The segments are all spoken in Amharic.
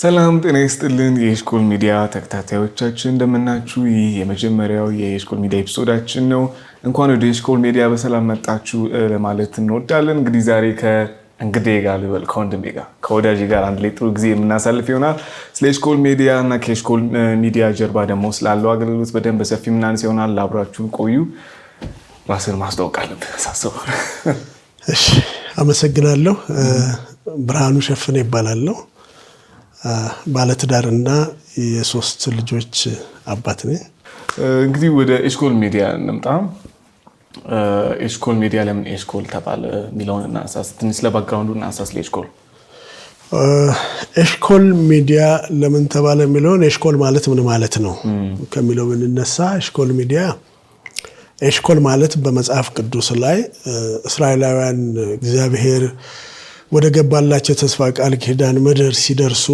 ሰላም ጤና ይስጥልን የኤሽኮል ሚዲያ ተከታታዮቻችን እንደምናችሁ። ይህ የመጀመሪያው የኤሽኮል ሚዲያ ኤፒሶዳችን ነው። እንኳን ወደ ኤሽኮል ሚዲያ በሰላም መጣችሁ ለማለት እንወዳለን። እንግዲህ ዛሬ ከእንግዴ ጋር ልበል ከወንድሜ ጋር ከወዳጅ ጋር አንድ ላይ ጥሩ ጊዜ የምናሳልፍ ይሆናል። ስለ ኤሽኮል ሚዲያ እና ከኤሽኮል ሚዲያ ጀርባ ደግሞ ስላለው አገልግሎት በደንብ በሰፊ ምናንስ ይሆናል። አብራችሁን ቆዩ። ራስን ማስተዋወቅ አለብህ ሳስበው። እሺ፣ አመሰግናለሁ። ብርሃኑ ሸፍነ ይባላለሁ። ባለትዳርና የሶስት ልጆች አባት ነኝ። እንግዲህ ወደ ኤሽኮል ሚዲያ እንምጣ። ኤሽኮል ሚዲያ ለምን ኤሽኮል ተባለ የሚለውን እናንሳስ። ትንሽ ለባክግራውንዱ እናንሳስ። ለኤሽኮል ኤሽኮል ሚዲያ ለምን ተባለ የሚለውን ኤሽኮል ማለት ምን ማለት ነው ከሚለው ብንነሳ ኤሽኮል ሚዲያ ኤሽኮል ማለት በመጽሐፍ ቅዱስ ላይ እስራኤላውያን እግዚአብሔር ወደ ገባላቸው ተስፋ ቃል ኪዳን ምድር ሲደርሱ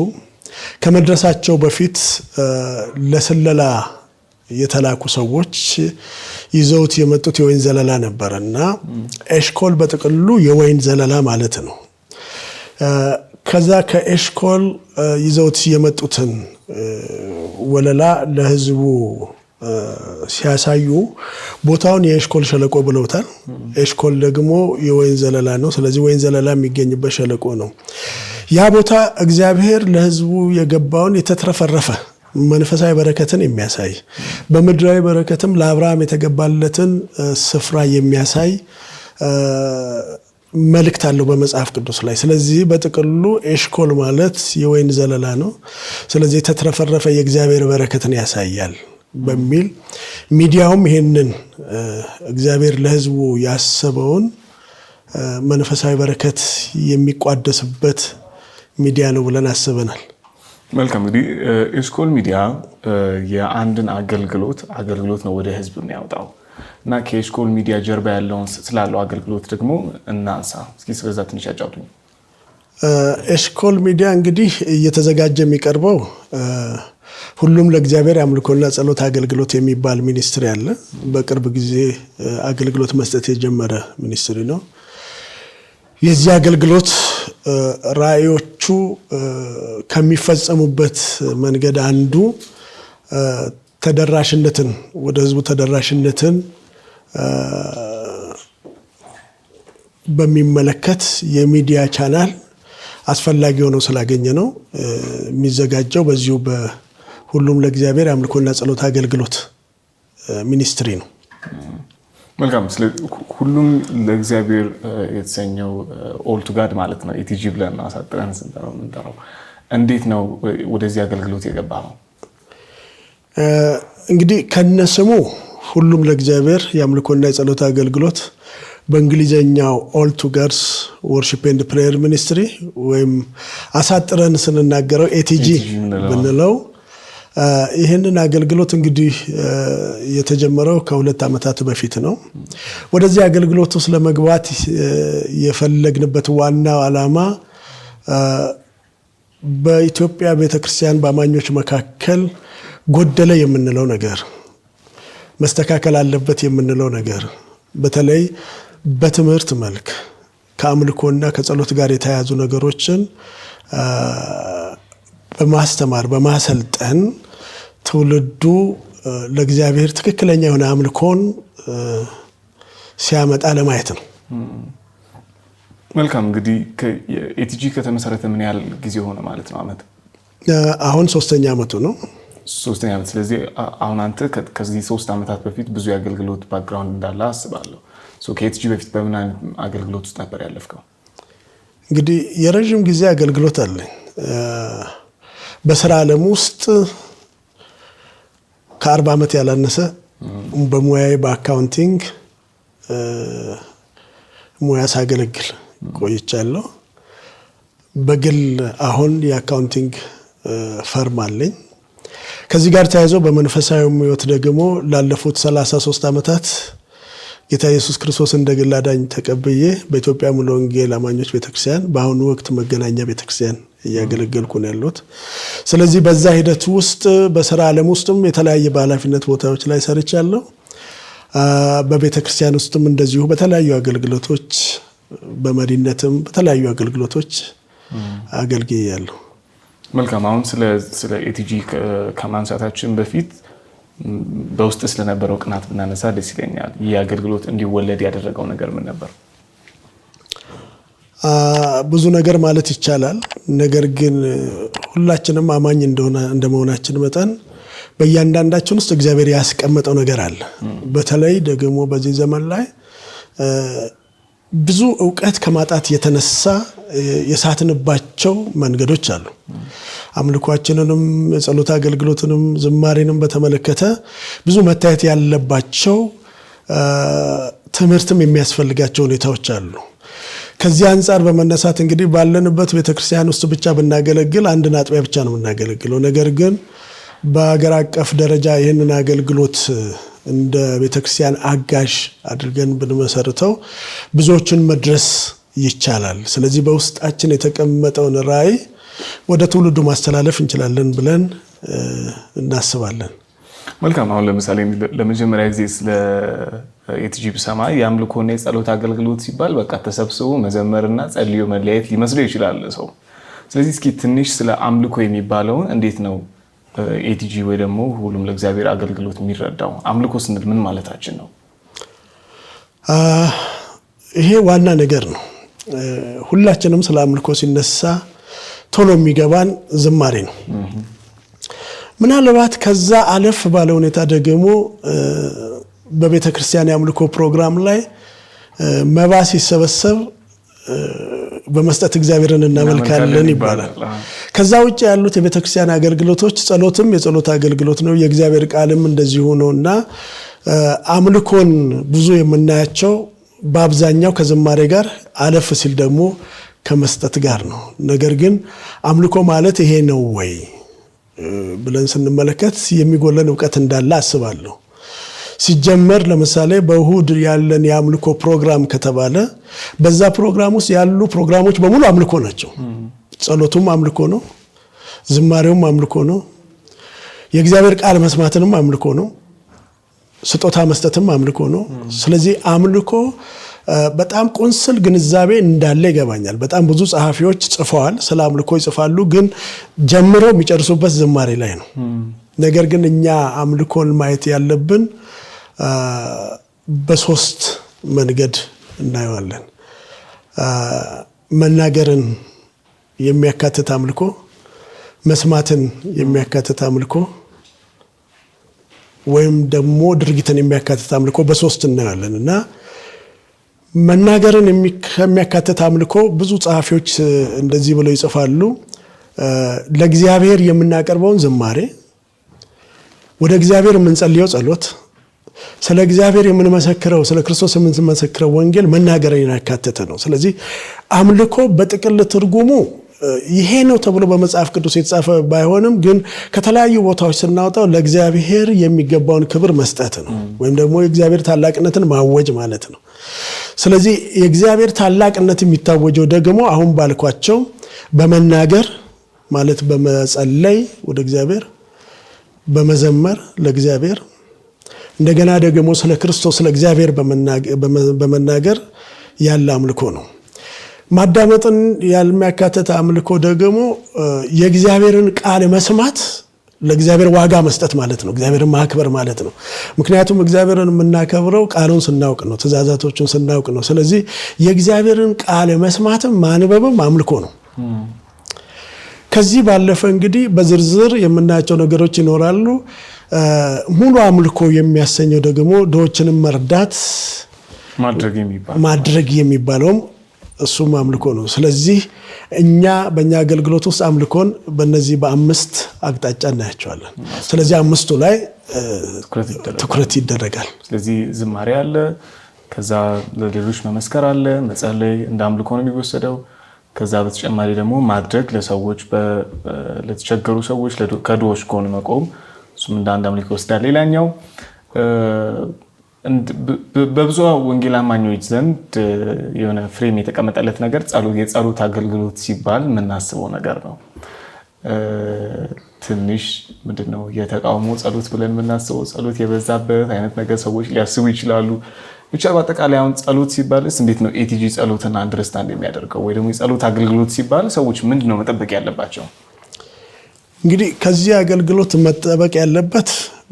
ከመድረሳቸው በፊት ለስለላ የተላኩ ሰዎች ይዘውት የመጡት የወይን ዘለላ ነበርና ኤሽኮል በጥቅሉ የወይን ዘለላ ማለት ነው። ከዛ ከኤሽኮል ይዘውት የመጡትን ወለላ ለሕዝቡ ሲያሳዩ ቦታውን የኤሽኮል ሸለቆ ብለውታል። ኤሽኮል ደግሞ የወይን ዘለላ ነው። ስለዚህ ወይን ዘለላ የሚገኝበት ሸለቆ ነው። ያ ቦታ እግዚአብሔር ለሕዝቡ የገባውን የተትረፈረፈ መንፈሳዊ በረከትን የሚያሳይ በምድራዊ በረከትም ለአብርሃም የተገባለትን ስፍራ የሚያሳይ መልእክት አለው በመጽሐፍ ቅዱስ ላይ። ስለዚህ በጥቅሉ ኤሽኮል ማለት የወይን ዘለላ ነው። ስለዚህ የተትረፈረፈ የእግዚአብሔር በረከትን ያሳያል በሚል ሚዲያውም ይሄንን እግዚአብሔር ለሕዝቡ ያሰበውን መንፈሳዊ በረከት የሚቋደስበት ሚዲያ ነው ብለን አስበናል። መልካም። እንግዲህ ኤሽኮል ሚዲያ የአንድን አገልግሎት ነው ወደ ሕዝብ የሚያወጣው እና ከኤሽኮል ሚዲያ ጀርባ ያለውን ስላለው አገልግሎት ደግሞ እናንሳ። እስኪ ስለዛ ትንሽ ያጫውቱኝ። ኤሽኮል ሚዲያ እንግዲህ እየተዘጋጀ የሚቀርበው ሁሉም ለእግዚአብሔር አምልኮና ጸሎት አገልግሎት የሚባል ሚኒስትሪ አለ። በቅርብ ጊዜ አገልግሎት መስጠት የጀመረ ሚኒስትሪ ነው። የዚህ አገልግሎት ራእዮቹ ከሚፈጸሙበት መንገድ አንዱ ተደራሽነትን ወደ ህዝቡ ተደራሽነትን በሚመለከት የሚዲያ ቻናል አስፈላጊ ሆኖ ስላገኘ ነው የሚዘጋጀው። በዚሁ ሁሉም ለእግዚአብሔር አምልኮና ጸሎት አገልግሎት ሚኒስትሪ ነው። መልካም። ሁሉም ለእግዚአብሔር የተሰኘው ኦል ቱ ጋድ ማለት ነው። ኢቲጂ ብለን አሳጥረን ስንጠራው እንዴት ነው ወደዚህ አገልግሎት የገባ ነው? እንግዲህ ከነስሙ ሁሉም ለእግዚአብሔር የአምልኮና የጸሎት አገልግሎት በእንግሊዘኛው ኦል ቱ ጋድስ ወርሺፕ ኤንድ ፕሬየር ሚኒስትሪ ወይም አሳጥረን ስንናገረው ኤቲጂ ብንለው ይህንን አገልግሎት እንግዲህ የተጀመረው ከ2 ዓመታት በፊት ነው። ወደዚህ አገልግሎት ውስጥ ለመግባት የፈለግንበት ዋናው ዓላማ በኢትዮጵያ ቤተክርስቲያን በአማኞች መካከል ጎደለ የምንለው ነገር፣ መስተካከል አለበት የምንለው ነገር፣ በተለይ በትምህርት መልክ ከአምልኮና ከጸሎት ጋር የተያያዙ ነገሮችን በማስተማር በማሰልጠን ትውልዱ ለእግዚአብሔር ትክክለኛ የሆነ አምልኮን ሲያመጣ ለማየት ነው። መልካም። እንግዲህ ኤቲጂ ከተመሰረተ ምን ያህል ጊዜ ሆነ ማለት ነው? ዓመት? አሁን 3ኛ ዓመቱ ነው። 3ኛ ዓመት። ስለዚህ አሁን አንተ ከዚህ 3 ዓመታት በፊት ብዙ የአገልግሎት ባክግራውንድ እንዳለ አስባለሁ። ከኤቲጂ በፊት በምን አይነት አገልግሎት ውስጥ ነበር ያለፍከው? እንግዲህ የረዥም ጊዜ አገልግሎት አለኝ። በስራ ዓለም ውስጥ ከ40 ዓመት ያላነሰ በሙያዬ በአካውንቲንግ ሙያ ሳገለግል ቆይቻለሁ። በግል አሁን የአካውንቲንግ ፈርም አለኝ። ከዚህ ጋር ተያይዞ በመንፈሳዊ ሕይወት ደግሞ ላለፉት 33 ዓመታት ጌታ ኢየሱስ ክርስቶስ እንደ ግል አዳኝ ተቀብዬ በኢትዮጵያ ሙሉ ወንጌል አማኞች ቤተክርስቲያን በአሁኑ ወቅት መገናኛ ቤተክርስቲያን እያገለገልኩ ነው ያለሁት። ስለዚህ በዛ ሂደት ውስጥ በስራ ዓለም ውስጥም የተለያየ በኃላፊነት ቦታዎች ላይ ሰርቻለሁ። በቤተክርስቲያን ውስጥም እንደዚሁ በተለያዩ አገልግሎቶች በመሪነትም በተለያዩ አገልግሎቶች አገልግያለሁ። መልካም። አሁን ስለ ኤቲጂ ከማንሳታችን በፊት በውስጥ ስለነበረው ቅናት ብናነሳ ደስ ይለኛል። ይህ አገልግሎት እንዲወለድ ያደረገው ነገር ምን ነበር? ብዙ ነገር ማለት ይቻላል። ነገር ግን ሁላችንም አማኝ እንደመሆናችን መጠን በእያንዳንዳችን ውስጥ እግዚአብሔር ያስቀመጠው ነገር አለ። በተለይ ደግሞ በዚህ ዘመን ላይ ብዙ እውቀት ከማጣት የተነሳ የሳትንባቸው መንገዶች አሉ። አምልኳችንንም የጸሎት አገልግሎትንም ዝማሬንም በተመለከተ ብዙ መታየት ያለባቸው ትምህርትም የሚያስፈልጋቸው ሁኔታዎች አሉ። ከዚህ አንጻር በመነሳት እንግዲህ ባለንበት ቤተክርስቲያን ውስጥ ብቻ ብናገለግል አንድን አጥቢያ ብቻ ነው የምናገለግለው። ነገር ግን በአገር አቀፍ ደረጃ ይህንን አገልግሎት እንደ ቤተክርስቲያን አጋዥ አድርገን ብንመሰርተው ብዙዎችን መድረስ ይቻላል። ስለዚህ በውስጣችን የተቀመጠውን ራዕይ ወደ ትውልዱ ማስተላለፍ እንችላለን ብለን እናስባለን። መልካም። አሁን ለምሳሌ ለመጀመሪያ ጊዜ ስለ ኤቲጂ ብሰማ የአምልኮና የጸሎት አገልግሎት ሲባል በቃ ተሰብስቦ መዘመርና ጸልዮ መለያየት ሊመስለው ይችላል ሰው። ስለዚህ እስኪ ትንሽ ስለ አምልኮ የሚባለውን እንዴት ነው ኤቲጂ ወይ ደግሞ ሁሉም ለእግዚአብሔር አገልግሎት የሚረዳው? አምልኮ ስንል ምን ማለታችን ነው? ይሄ ዋና ነገር ነው። ሁላችንም ስለ አምልኮ ሲነሳ ቶሎ የሚገባን ዝማሬ ነው። ምናልባት ከዛ አለፍ ባለ ሁኔታ ደግሞ በቤተ ክርስቲያን የአምልኮ ፕሮግራም ላይ መባ ሲሰበሰብ በመስጠት እግዚአብሔርን እናመልካለን ይባላል። ከዛ ውጭ ያሉት የቤተ ክርስቲያን አገልግሎቶች ጸሎትም የጸሎት አገልግሎት ነው፣ የእግዚአብሔር ቃልም እንደዚሁ ነውና አምልኮን ብዙ የምናያቸው በአብዛኛው ከዝማሬ ጋር አለፍ ሲል ደግሞ ከመስጠት ጋር ነው። ነገር ግን አምልኮ ማለት ይሄ ነው ወይ ብለን ስንመለከት የሚጎለን እውቀት እንዳለ አስባለሁ። ሲጀመር ለምሳሌ በእሁድ ያለን የአምልኮ ፕሮግራም ከተባለ በዛ ፕሮግራም ውስጥ ያሉ ፕሮግራሞች በሙሉ አምልኮ ናቸው። ጸሎቱም አምልኮ ነው፣ ዝማሬውም አምልኮ ነው፣ የእግዚአብሔር ቃል መስማትንም አምልኮ ነው፣ ስጦታ መስጠትም አምልኮ ነው። ስለዚህ አምልኮ በጣም ቁንስል ግንዛቤ እንዳለ ይገባኛል። በጣም ብዙ ጸሐፊዎች ጽፈዋል፣ ስለ አምልኮ ይጽፋሉ፣ ግን ጀምረው የሚጨርሱበት ዝማሬ ላይ ነው። ነገር ግን እኛ አምልኮን ማየት ያለብን በሶስት መንገድ እናየዋለን። መናገርን የሚያካትት አምልኮ፣ መስማትን የሚያካትት አምልኮ ወይም ደግሞ ድርጊትን የሚያካትት አምልኮ በሶስት እናያለን እና መናገርን የሚያካትት አምልኮ ብዙ ጸሐፊዎች እንደዚህ ብለው ይጽፋሉ። ለእግዚአብሔር የምናቀርበውን ዝማሬ፣ ወደ እግዚአብሔር የምንጸልየው ጸሎት፣ ስለ እግዚአብሔር የምንመሰክረው ስለ ክርስቶስ የምንመሰክረው ወንጌል መናገርን ያካተተ ነው። ስለዚህ አምልኮ በጥቅል ትርጉሙ ይሄ ነው ተብሎ በመጽሐፍ ቅዱስ የተጻፈ ባይሆንም ግን ከተለያዩ ቦታዎች ስናወጣው ለእግዚአብሔር የሚገባውን ክብር መስጠት ነው፣ ወይም ደግሞ የእግዚአብሔር ታላቅነትን ማወጅ ማለት ነው። ስለዚህ የእግዚአብሔር ታላቅነት የሚታወጀው ደግሞ አሁን ባልኳቸው በመናገር ማለት በመጸለይ ወደ እግዚአብሔር፣ በመዘመር ለእግዚአብሔር፣ እንደገና ደግሞ ስለ ክርስቶስ ስለ እግዚአብሔር በመናገር ያለ አምልኮ ነው። ማዳመጥን ያልሚያካተተ አምልኮ ደግሞ የእግዚአብሔርን ቃል መስማት፣ ለእግዚአብሔር ዋጋ መስጠት ማለት ነው። እግዚአብሔርን ማክበር ማለት ነው። ምክንያቱም እግዚአብሔርን የምናከብረው ቃሉን ስናውቅ ነው፣ ትእዛዛቶቹን ስናውቅ ነው። ስለዚህ የእግዚአብሔርን ቃል መስማትም ማንበብም አምልኮ ነው። ከዚህ ባለፈ እንግዲህ በዝርዝር የምናያቸው ነገሮች ይኖራሉ። ሙሉ አምልኮ የሚያሰኘው ደግሞ ድሆችንም መርዳት ማድረግ የሚባለውም እሱም አምልኮ ነው። ስለዚህ እኛ በእኛ አገልግሎት ውስጥ አምልኮን በእነዚህ በአምስት አቅጣጫ እናያቸዋለን። ስለዚህ አምስቱ ላይ ትኩረት ይደረጋል። ስለዚህ ዝማሬ አለ፣ ከዛ ለሌሎች መመስከር አለ፣ መጸለይ እንደ አምልኮ ነው የሚወሰደው። ከዛ በተጨማሪ ደግሞ ማድረግ ለሰዎች ለተቸገሩ ሰዎች ከድሆች ጎን መቆም እሱም እንደ አንድ አምልኮ ይወስዳል። ሌላኛው በብዙ ወንጌል አማኞች ዘንድ የሆነ ፍሬም የተቀመጠለት ነገር የጸሎት አገልግሎት ሲባል የምናስበው ነገር ነው። ትንሽ ምንድነው የተቃውሞ ጸሎት ብለን የምናስበው ጸሎት የበዛበት አይነት ነገር ሰዎች ሊያስቡ ይችላሉ። ብቻ በአጠቃላይ አሁን ጸሎት ሲባልስ እንዴት ነው ኤቲጂ ጸሎትን አንደርስታንድ የሚያደርገው? ወይ ደግሞ የጸሎት አገልግሎት ሲባል ሰዎች ምንድነው መጠበቅ ያለባቸው? እንግዲህ ከዚህ አገልግሎት መጠበቅ ያለበት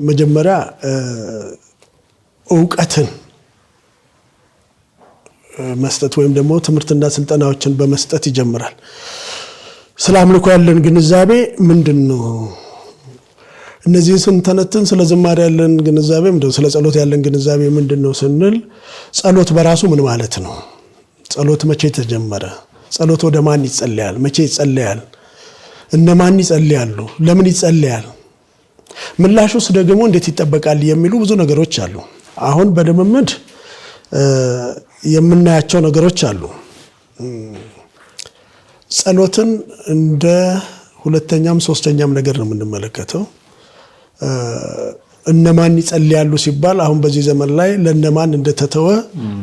መጀመሪያ ዕውቀትን መስጠት ወይም ደግሞ ትምህርትና ስልጠናዎችን በመስጠት ይጀምራል። ስለ አምልኮ ያለን ግንዛቤ ምንድነው? እነዚህን ስንተነትን ስለ ዝማሬ ያለን ግንዛቤ ምንድነው? ስለ ጸሎት ያለን ግንዛቤ ምንድነው ስንል ጸሎት በራሱ ምን ማለት ነው? ጸሎት መቼ ተጀመረ? ጸሎት ወደ ማን ይጸልያል? መቼ ይጸልያል? እነማን ይጸልያሉ? ለምን ይጸልያል? ምላሹስ ደግሞ እንዴት ይጠበቃል? የሚሉ ብዙ ነገሮች አሉ። አሁን በልምምድ የምናያቸው ነገሮች አሉ። ጸሎትን እንደ ሁለተኛም ሶስተኛም ነገር ነው የምንመለከተው። እነማን ይጸልያሉ ሲባል አሁን በዚህ ዘመን ላይ ለነማን እንደተተወ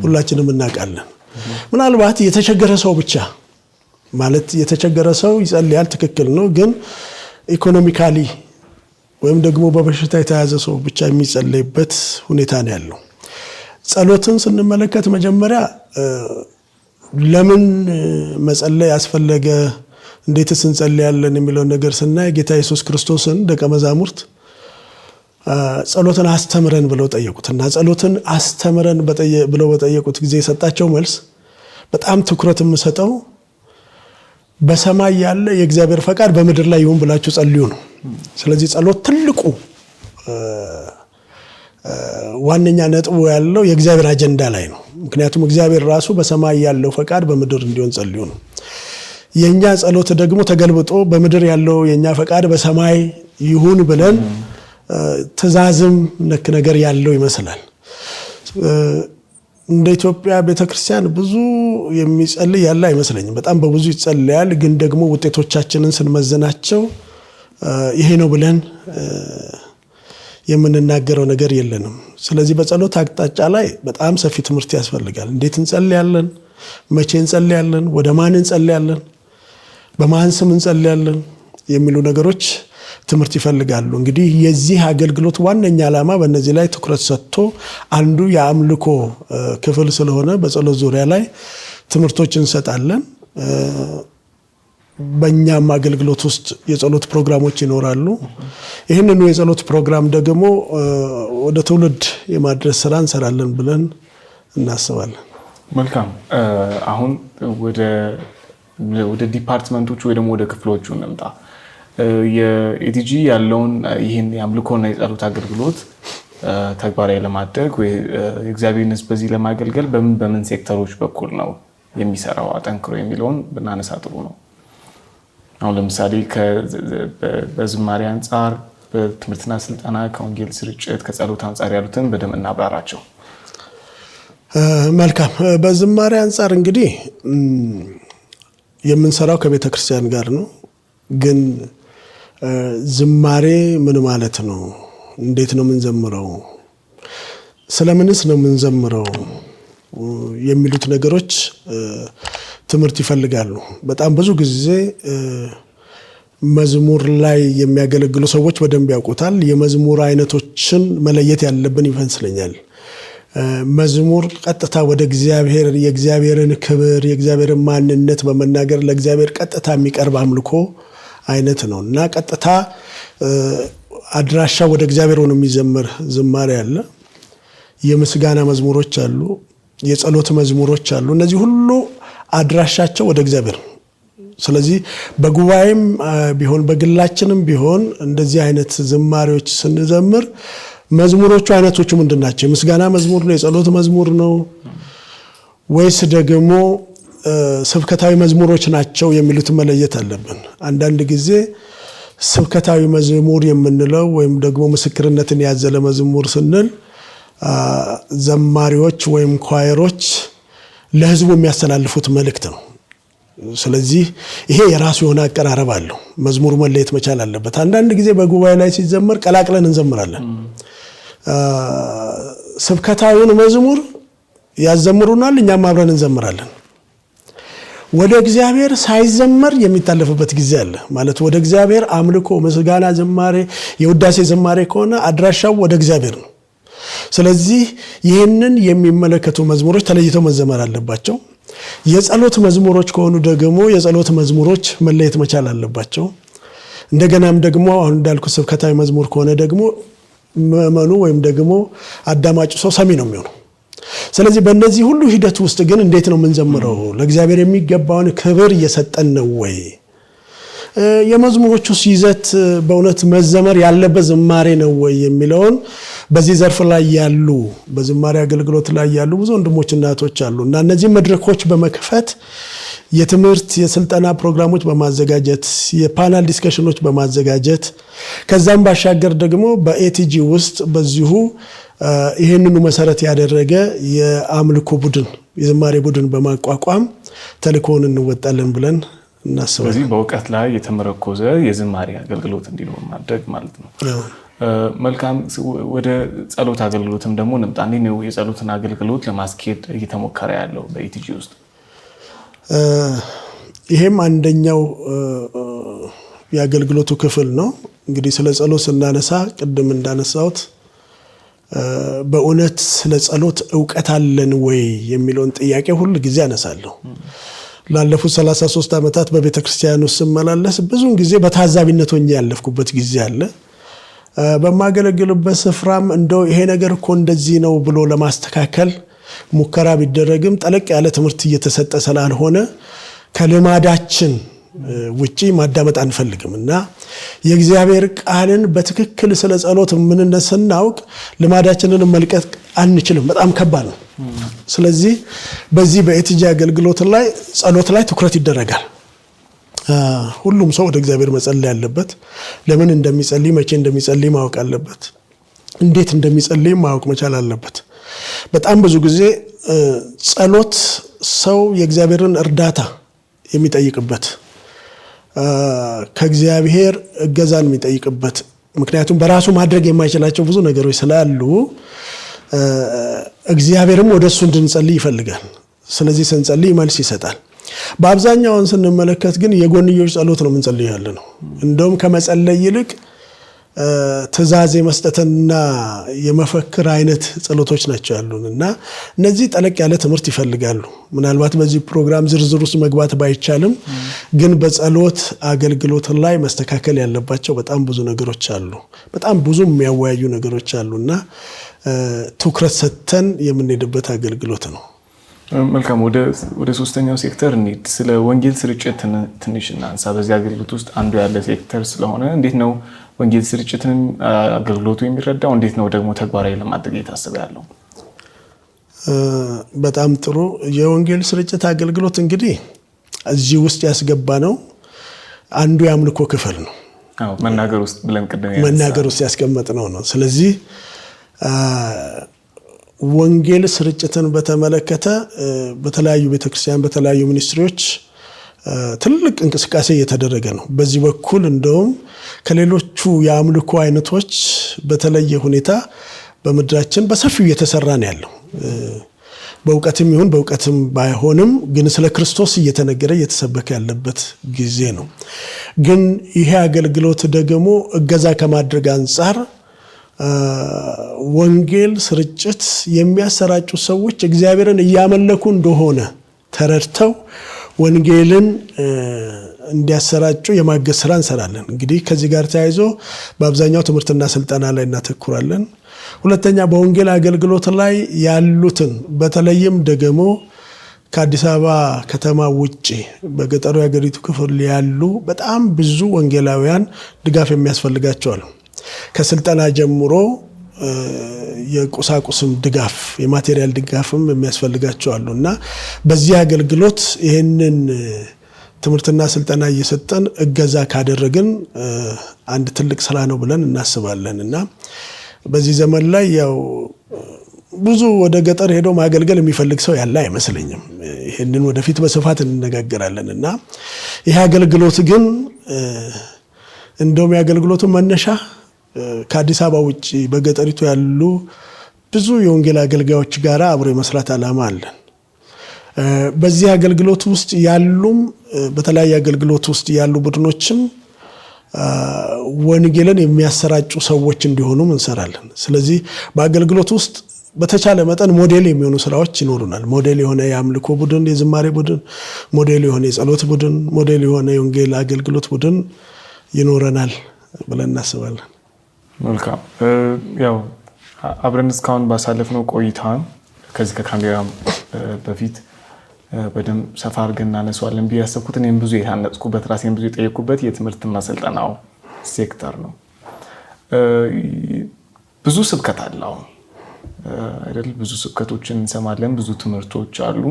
ሁላችንም እናውቃለን። ምናልባት የተቸገረ ሰው ብቻ ማለት የተቸገረ ሰው ይጸልያል፣ ትክክል ነው። ግን ኢኮኖሚካሊ ወይም ደግሞ በበሽታ የተያዘ ሰው ብቻ የሚጸልይበት ሁኔታ ነው ያለው። ጸሎትን ስንመለከት መጀመሪያ ለምን መጸለይ ያስፈለገ፣ እንዴትስ እንጸልያለን የሚለው ነገር ስናይ ጌታ ኢየሱስ ክርስቶስን ደቀ መዛሙርት ጸሎትን አስተምረን ብለው ጠየቁትና ጸሎትን አስተምረን ብለው በጠየቁት ጊዜ የሰጣቸው መልስ በጣም ትኩረት የምሰጠው በሰማይ ያለ የእግዚአብሔር ፈቃድ በምድር ላይ ይሁን ብላችሁ ጸልዩ ነው። ስለዚህ ጸሎት ትልቁ ዋነኛ ነጥቡ ያለው የእግዚአብሔር አጀንዳ ላይ ነው። ምክንያቱም እግዚአብሔር ራሱ በሰማይ ያለው ፈቃድ በምድር እንዲሆን ጸልዩ ነው። የኛ ጸሎት ደግሞ ተገልብጦ በምድር ያለው የኛ ፈቃድ በሰማይ ይሁን ብለን ትእዛዝም ነክ ነገር ያለው ይመስላል። እንደ ኢትዮጵያ ቤተክርስቲያን ብዙ የሚጸልይ ያለ አይመስለኝም። በጣም በብዙ ይጸልያል፣ ግን ደግሞ ውጤቶቻችንን ስንመዝናቸው ይሄ ነው ብለን የምንናገረው ነገር የለንም። ስለዚህ በጸሎት አቅጣጫ ላይ በጣም ሰፊ ትምህርት ያስፈልጋል። እንዴት እንጸልያለን? መቼ እንጸልያለን? ወደ ማን እንጸልያለን? በማን ስም እንጸልያለን? የሚሉ ነገሮች ትምህርት ይፈልጋሉ። እንግዲህ የዚህ አገልግሎት ዋነኛ ዓላማ በእነዚህ ላይ ትኩረት ሰጥቶ አንዱ የአምልኮ ክፍል ስለሆነ በጸሎት ዙሪያ ላይ ትምህርቶች እንሰጣለን። በእኛም አገልግሎት ውስጥ የጸሎት ፕሮግራሞች ይኖራሉ። ይህንኑ የጸሎት ፕሮግራም ደግሞ ወደ ትውልድ የማድረስ ስራ እንሰራለን ብለን እናስባለን። መልካም። አሁን ወደ ዲፓርትመንቶቹ ወይ ደግሞ ወደ ክፍሎቹ እንምጣ። የኢቲጂ ያለውን ይህን የአምልኮና የጸሎት አገልግሎት ተግባራዊ ለማድረግ ወይ የእግዚአብሔርን ሕዝብ በዚህ ለማገልገል በምን ሴክተሮች በኩል ነው የሚሰራው አጠንክሮ የሚለውን ብናነሳ ጥሩ ነው። አሁን ለምሳሌ በዝማሬ አንጻር፣ በትምህርትና ስልጠና፣ ከወንጌል ስርጭት፣ ከጸሎት አንጻር ያሉትን በደንብ እናብራራቸው። መልካም። በዝማሬ አንጻር እንግዲህ የምንሰራው ከቤተ ክርስቲያን ጋር ነው። ግን ዝማሬ ምን ማለት ነው? እንዴት ነው የምንዘምረው? ስለምንስ ነው የምንዘምረው? የሚሉት ነገሮች ትምህርት ይፈልጋሉ። በጣም ብዙ ጊዜ መዝሙር ላይ የሚያገለግሉ ሰዎች በደንብ ያውቁታል። የመዝሙር አይነቶችን መለየት ያለብን ይመስለኛል። መዝሙር ቀጥታ ወደ እግዚአብሔር የእግዚአብሔርን ክብር የእግዚአብሔርን ማንነት በመናገር ለእግዚአብሔር ቀጥታ የሚቀርብ አምልኮ አይነት ነው እና ቀጥታ አድራሻ ወደ እግዚአብሔር ሆኖ የሚዘመር ዝማሬ አለ። የምስጋና መዝሙሮች አሉ፣ የጸሎት መዝሙሮች አሉ። እነዚህ ሁሉ አድራሻቸው ወደ እግዚአብሔር ነው። ስለዚህ በጉባኤም ቢሆን በግላችንም ቢሆን እንደዚህ አይነት ዝማሬዎች ስንዘምር መዝሙሮቹ አይነቶቹ ምንድናቸው? የምስጋና መዝሙር ነው? የጸሎት መዝሙር ነው? ወይስ ደግሞ ስብከታዊ መዝሙሮች ናቸው የሚሉትን መለየት አለብን። አንዳንድ ጊዜ ስብከታዊ መዝሙር የምንለው ወይም ደግሞ ምስክርነትን ያዘለ መዝሙር ስንል ዘማሪዎች ወይም ኳየሮች ለሕዝቡ የሚያስተላልፉት መልእክት ነው። ስለዚህ ይሄ የራሱ የሆነ አቀራረብ አለው። መዝሙሩ መለየት መቻል አለበት። አንዳንድ ጊዜ በጉባኤ ላይ ሲዘመር ቀላቅለን እንዘምራለን። ስብከታዊውን መዝሙር ያዘምሩናል፣ እኛም አብረን እንዘምራለን። ወደ እግዚአብሔር ሳይዘመር የሚታለፍበት ጊዜ አለ። ማለት ወደ እግዚአብሔር አምልኮ፣ ምስጋና፣ ዝማሬ፣ የውዳሴ ዝማሬ ከሆነ አድራሻው ወደ እግዚአብሔር ነው። ስለዚህ ይህንን የሚመለከቱ መዝሙሮች ተለይተው መዘመር አለባቸው። የጸሎት መዝሙሮች ከሆኑ ደግሞ የጸሎት መዝሙሮች መለየት መቻል አለባቸው። እንደገናም ደግሞ አሁን እንዳልኩ ስብከታዊ መዝሙር ከሆነ ደግሞ ምዕመኑ ወይም ደግሞ አዳማጩ ሰው ሰሚ ነው የሚሆነው። ስለዚህ በእነዚህ ሁሉ ሂደት ውስጥ ግን እንዴት ነው የምንዘምረው? ለእግዚአብሔር የሚገባውን ክብር እየሰጠን ነው ወይ? የመዝሙሮቹ ይዘት በእውነት መዘመር ያለበት ዝማሬ ነው ወይ የሚለውን በዚህ ዘርፍ ላይ ያሉ በዝማሬ አገልግሎት ላይ ያሉ ብዙ ወንድሞችና እህቶች አሉ እና እነዚህ መድረኮች በመክፈት የትምህርት የስልጠና ፕሮግራሞች በማዘጋጀት የፓናል ዲስከሽኖች በማዘጋጀት ከዛም ባሻገር ደግሞ በኤቲጂ ውስጥ በዚሁ ይሄንኑ መሰረት ያደረገ የአምልኮ ቡድን የዝማሬ ቡድን በማቋቋም ተልእኮውን እንወጣለን ብለን እናስባለን። ስለዚህ በእውቀት ላይ የተመረኮዘ የዝማሬ አገልግሎት እንዲኖር ማድረግ ማለት ነው። መልካም። ወደ ጸሎት አገልግሎትም ደግሞ እንምጣ። እንዴት ነው የጸሎትን አገልግሎት ለማስኬድ እየተሞከረ ያለው በኢቲጂ ውስጥ? ይሄም አንደኛው የአገልግሎቱ ክፍል ነው። እንግዲህ ስለ ጸሎት ስናነሳ ቅድም እንዳነሳሁት በእውነት ስለ ጸሎት ዕውቀት አለን ወይ የሚለውን ጥያቄ ሁሉ ጊዜ አነሳለሁ። ላለፉት 33 ዓመታት በቤተክርስቲያን ውስጥ ስመላለስ ብዙውን ጊዜ በታዛቢነት ሆኜ ያለፍኩበት ጊዜ አለ። በማገለግልበት ስፍራም እንደው ይሄ ነገር እኮ እንደዚህ ነው ብሎ ለማስተካከል ሙከራ ቢደረግም ጠለቅ ያለ ትምህርት እየተሰጠ ስላልሆነ ከልማዳችን ውጪ ማዳመጥ አንፈልግም እና የእግዚአብሔር ቃልን በትክክል ስለ ጸሎት ምንነት ስናውቅ ልማዳችንን መልቀቅ አንችልም። በጣም ከባድ ነው። ስለዚህ በዚህ በኤቲጂ አገልግሎት ላይ ጸሎት ላይ ትኩረት ይደረጋል። ሁሉም ሰው ወደ እግዚአብሔር መጸለይ ያለበት፣ ለምን እንደሚጸልይ መቼ እንደሚጸልይ ማወቅ አለበት፣ እንዴት እንደሚጸልይ ማወቅ መቻል አለበት። በጣም ብዙ ጊዜ ጸሎት ሰው የእግዚአብሔርን እርዳታ የሚጠይቅበት ከእግዚአብሔር እገዛን የሚጠይቅበት ምክንያቱም በራሱ ማድረግ የማይችላቸው ብዙ ነገሮች ስላሉ እግዚአብሔርም ወደሱ እንድንጸልይ ይፈልጋል። ስለዚህ ስንጸልይ መልስ ይሰጣል። በአብዛኛውን ስንመለከት ግን የጎንዮሽ ጸሎት ነው የምንጸልይ ያለ ነው። እንደውም ከመጸለይ ይልቅ ትእዛዝ የመስጠትና የመፈክር አይነት ጸሎቶች ናቸው ያሉን እና እነዚህ ጠለቅ ያለ ትምህርት ይፈልጋሉ። ምናልባት በዚህ ፕሮግራም ዝርዝር ውስጥ መግባት ባይቻልም ግን በጸሎት አገልግሎት ላይ መስተካከል ያለባቸው በጣም ብዙ ነገሮች አሉ። በጣም ብዙ የሚያወያዩ ነገሮች አሉና ትኩረት ሰጥተን የምንሄድበት አገልግሎት ነው። መልካም። ወደ ሶስተኛው ሴክተር እንሂድ። ስለ ወንጌል ስርጭት ትንሽ እናንሳ። በዚህ አገልግሎት ውስጥ አንዱ ያለ ሴክተር ስለሆነ እንዴት ነው ወንጌል ስርጭትን አገልግሎቱ የሚረዳው? እንዴት ነው ደግሞ ተግባራዊ ለማድረግ የታሰበ ያለው? በጣም ጥሩ። የወንጌል ስርጭት አገልግሎት እንግዲህ እዚህ ውስጥ ያስገባ ነው አንዱ የአምልኮ ክፍል ነው። መናገር ውስጥ ብለን ቅድም መናገር ውስጥ ያስቀመጥነው ነው። ስለዚህ ወንጌል ስርጭትን በተመለከተ በተለያዩ ቤተክርስቲያን በተለያዩ ሚኒስትሪዎች ትልቅ እንቅስቃሴ እየተደረገ ነው። በዚህ በኩል እንደውም ከሌሎቹ የአምልኮ አይነቶች በተለየ ሁኔታ በምድራችን በሰፊው እየተሰራ ነው ያለው። በእውቀትም ይሁን በእውቀትም ባይሆንም ግን ስለ ክርስቶስ እየተነገረ እየተሰበከ ያለበት ጊዜ ነው። ግን ይሄ አገልግሎት ደግሞ እገዛ ከማድረግ አንጻር ወንጌል ስርጭት የሚያሰራጩ ሰዎች እግዚአብሔርን እያመለኩ እንደሆነ ተረድተው ወንጌልን እንዲያሰራጩ የማገዝ ስራ እንሰራለን። እንግዲህ ከዚህ ጋር ተያይዞ በአብዛኛው ትምህርትና ስልጠና ላይ እናተኩራለን። ሁለተኛ በወንጌል አገልግሎት ላይ ያሉትን በተለይም ደግሞ ከአዲስ አበባ ከተማ ውጪ በገጠሩ የሀገሪቱ ክፍል ያሉ በጣም ብዙ ወንጌላውያን ድጋፍ የሚያስፈልጋቸው አሉ። ከስልጠና ጀምሮ የቁሳቁስም ድጋፍ የማቴሪያል ድጋፍም የሚያስፈልጋቸው አሉ እና በዚህ አገልግሎት ይህንን ትምህርትና ስልጠና እየሰጠን እገዛ ካደረግን አንድ ትልቅ ስራ ነው ብለን እናስባለን እና በዚህ ዘመን ላይ ያው ብዙ ወደ ገጠር ሄዶ ማገልገል የሚፈልግ ሰው ያለ አይመስለኝም። ይህንን ወደፊት በስፋት እንነጋገራለን እና ይህ አገልግሎት ግን እንደውም የአገልግሎቱ መነሻ ከአዲስ አበባ ውጪ በገጠሪቱ ያሉ ብዙ የወንጌል አገልጋዮች ጋር አብሮ የመስራት ዓላማ አለን። በዚህ አገልግሎት ውስጥ ያሉም በተለያየ አገልግሎት ውስጥ ያሉ ቡድኖችም ወንጌልን የሚያሰራጩ ሰዎች እንዲሆኑም እንሰራለን። ስለዚህ በአገልግሎት ውስጥ በተቻለ መጠን ሞዴል የሚሆኑ ስራዎች ይኖሩናል። ሞዴል የሆነ የአምልኮ ቡድን፣ የዝማሬ ቡድን፣ ሞዴል የሆነ የጸሎት ቡድን፣ ሞዴል የሆነ የወንጌል አገልግሎት ቡድን ይኖረናል ብለን እናስባለን። መልካም ያው አብረን እስካሁን ባሳለፍነው ቆይታ ከዚህ ከካሜራ በፊት በደንብ ሰፋ አድርገን እናነሳዋለን ብዬ ያሰብኩት እኔም ብዙ የታነጽኩበት ራሴን ብዙ የጠየቅኩበት የትምህርትና ስልጠናው ሴክተር ነው። ብዙ ስብከት አለው አይደል? ብዙ ስብከቶችን እንሰማለን፣ ብዙ ትምህርቶች አሉ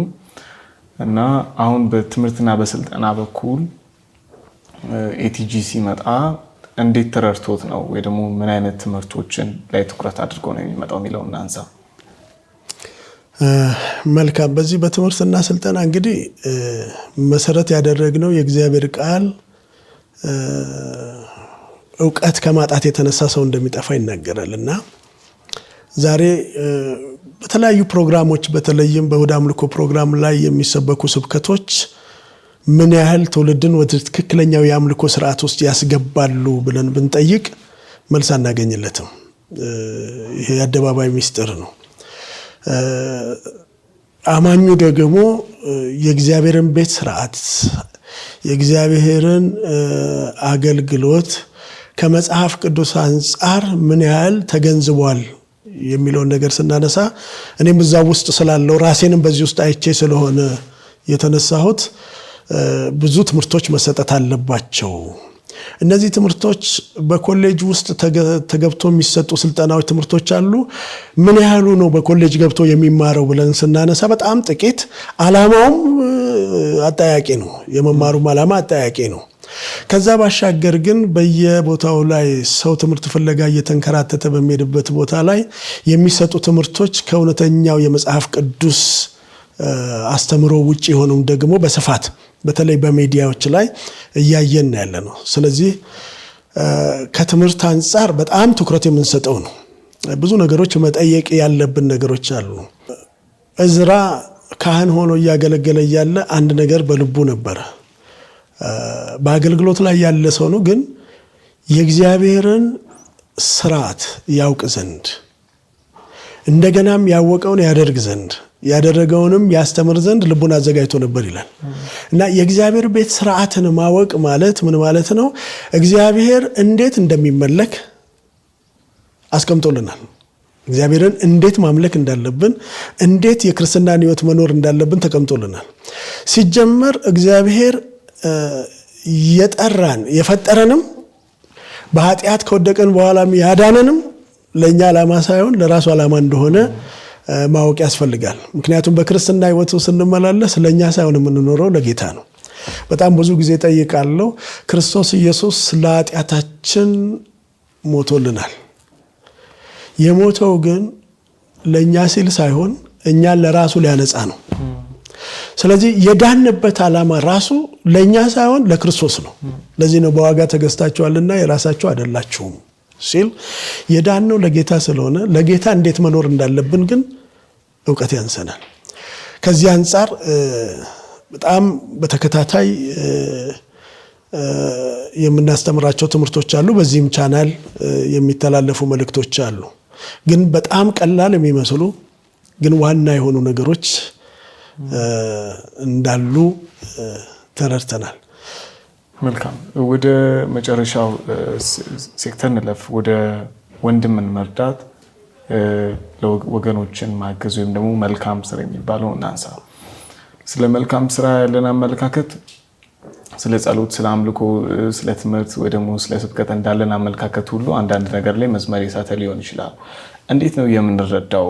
እና አሁን በትምህርትና በስልጠና በኩል ኤቲጂ ሲመጣ እንዴት ተረድቶት ነው ወይ ደግሞ ምን አይነት ትምህርቶችን ላይ ትኩረት አድርጎ ነው የሚመጣው የሚለውን እናንሳ። መልካም። በዚህ በትምህርትና ስልጠና እንግዲህ መሰረት ያደረግነው የእግዚአብሔር ቃል እውቀት ከማጣት የተነሳ ሰው እንደሚጠፋ ይናገራል እና ዛሬ በተለያዩ ፕሮግራሞች በተለይም በእሁድ አምልኮ ፕሮግራም ላይ የሚሰበኩ ስብከቶች ምን ያህል ትውልድን ወደ ትክክለኛው የአምልኮ ስርዓት ውስጥ ያስገባሉ ብለን ብንጠይቅ መልስ አናገኝለትም። ይሄ የአደባባይ ሚስጥር ነው። አማኙ ደግሞ የእግዚአብሔርን ቤት ስርዓት የእግዚአብሔርን አገልግሎት ከመጽሐፍ ቅዱስ አንጻር ምን ያህል ተገንዝቧል የሚለውን ነገር ስናነሳ እኔም እዛው ውስጥ ስላለው ራሴንም በዚህ ውስጥ አይቼ ስለሆነ የተነሳሁት ብዙ ትምህርቶች መሰጠት አለባቸው። እነዚህ ትምህርቶች በኮሌጅ ውስጥ ተገብቶ የሚሰጡ ስልጠናዎች ትምህርቶች አሉ። ምን ያህሉ ነው በኮሌጅ ገብቶ የሚማረው ብለን ስናነሳ በጣም ጥቂት። ዓላማውም አጠያቂ ነው። የመማሩም ዓላማ አጠያቂ ነው። ከዛ ባሻገር ግን በየቦታው ላይ ሰው ትምህርት ፍለጋ እየተንከራተተ በሚሄድበት ቦታ ላይ የሚሰጡ ትምህርቶች ከእውነተኛው የመጽሐፍ ቅዱስ አስተምሮ ውጪ የሆኑም ደግሞ በስፋት በተለይ በሚዲያዎች ላይ እያየን ያለ ነው። ስለዚህ ከትምህርት አንጻር በጣም ትኩረት የምንሰጠው ነው። ብዙ ነገሮች መጠየቅ ያለብን ነገሮች አሉ። እዝራ ካህን ሆኖ እያገለገለ እያለ አንድ ነገር በልቡ ነበረ። በአገልግሎት ላይ ያለ ሰው ነው፣ ግን የእግዚአብሔርን ስርዓት ያውቅ ዘንድ እንደገናም ያወቀውን ያደርግ ዘንድ ያደረገውንም ያስተምር ዘንድ ልቡን አዘጋጅቶ ነበር ይላል እና የእግዚአብሔር ቤት ስርዓትን ማወቅ ማለት ምን ማለት ነው? እግዚአብሔር እንዴት እንደሚመለክ አስቀምጦልናል። እግዚአብሔርን እንዴት ማምለክ እንዳለብን፣ እንዴት የክርስትናን ሕይወት መኖር እንዳለብን ተቀምጦልናል። ሲጀመር እግዚአብሔር የጠራን የፈጠረንም በኃጢአት ከወደቀን በኋላም ያዳነንም ለእኛ ዓላማ ሳይሆን ለራሱ ዓላማ እንደሆነ ማወቅ ያስፈልጋል። ምክንያቱም በክርስትና ሕይወቱ ስንመላለስ ለእኛ ሳይሆን የምንኖረው ለጌታ ነው። በጣም ብዙ ጊዜ ጠይቃለሁ። ክርስቶስ ኢየሱስ ለኃጢአታችን ሞቶልናል። የሞተው ግን ለእኛ ሲል ሳይሆን እኛን ለራሱ ሊያነጻ ነው። ስለዚህ የዳንበት ዓላማ ራሱ ለእኛ ሳይሆን ለክርስቶስ ነው። ለዚህ ነው በዋጋ ተገዝታችኋልና የራሳችሁ አይደላችሁም ሲል የዳነው ለጌታ ስለሆነ ለጌታ እንዴት መኖር እንዳለብን ግን እውቀት ያንሰናል። ከዚህ አንጻር በጣም በተከታታይ የምናስተምራቸው ትምህርቶች አሉ። በዚህም ቻናል የሚተላለፉ መልእክቶች አሉ። ግን በጣም ቀላል የሚመስሉ ግን ዋና የሆኑ ነገሮች እንዳሉ ተረድተናል። መልካም። ወደ መጨረሻው ሴክተር እንለፍ። ወደ ወንድምን መርዳት፣ ወገኖችን ማገዝ ወይም ደግሞ መልካም ስራ የሚባለው እናንሳ። ስለ መልካም ስራ ያለን አመለካከት ስለ ጸሎት፣ ስለ አምልኮ፣ ስለ ትምህርት ወይ ደግሞ ስለ ስብከት እንዳለን አመለካከት ሁሉ አንዳንድ ነገር ላይ መስመር የሳተ ሊሆን ይችላል። እንዴት ነው የምንረዳው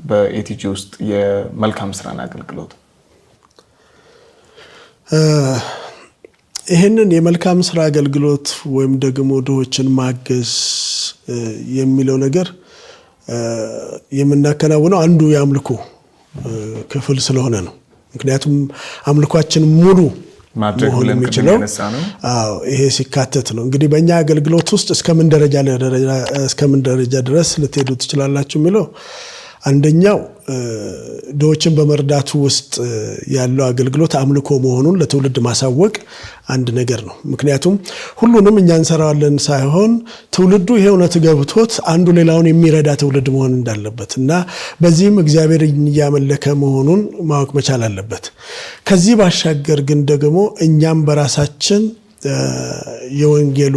በኤቲጂ ውስጥ የመልካም ስራን አገልግሎት? ይህንን የመልካም ስራ አገልግሎት ወይም ደግሞ ድሆችን ማገዝ የሚለው ነገር የምናከናውነው አንዱ የአምልኮ ክፍል ስለሆነ ነው። ምክንያቱም አምልኳችን ሙሉ ማድረግ ብለን ይሄ ሲካተት ነው። እንግዲህ በእኛ አገልግሎት ውስጥ እስከምን ደረጃ ድረስ ልትሄዱ ትችላላችሁ የሚለው አንደኛው ድሆችን በመርዳቱ ውስጥ ያለው አገልግሎት አምልኮ መሆኑን ለትውልድ ማሳወቅ አንድ ነገር ነው። ምክንያቱም ሁሉንም እኛ እንሰራዋለን ሳይሆን ትውልዱ ይሄ እውነት ገብቶት አንዱ ሌላውን የሚረዳ ትውልድ መሆን እንዳለበት እና በዚህም እግዚአብሔር እያመለከ መሆኑን ማወቅ መቻል አለበት። ከዚህ ባሻገር ግን ደግሞ እኛም በራሳችን የወንጌሉ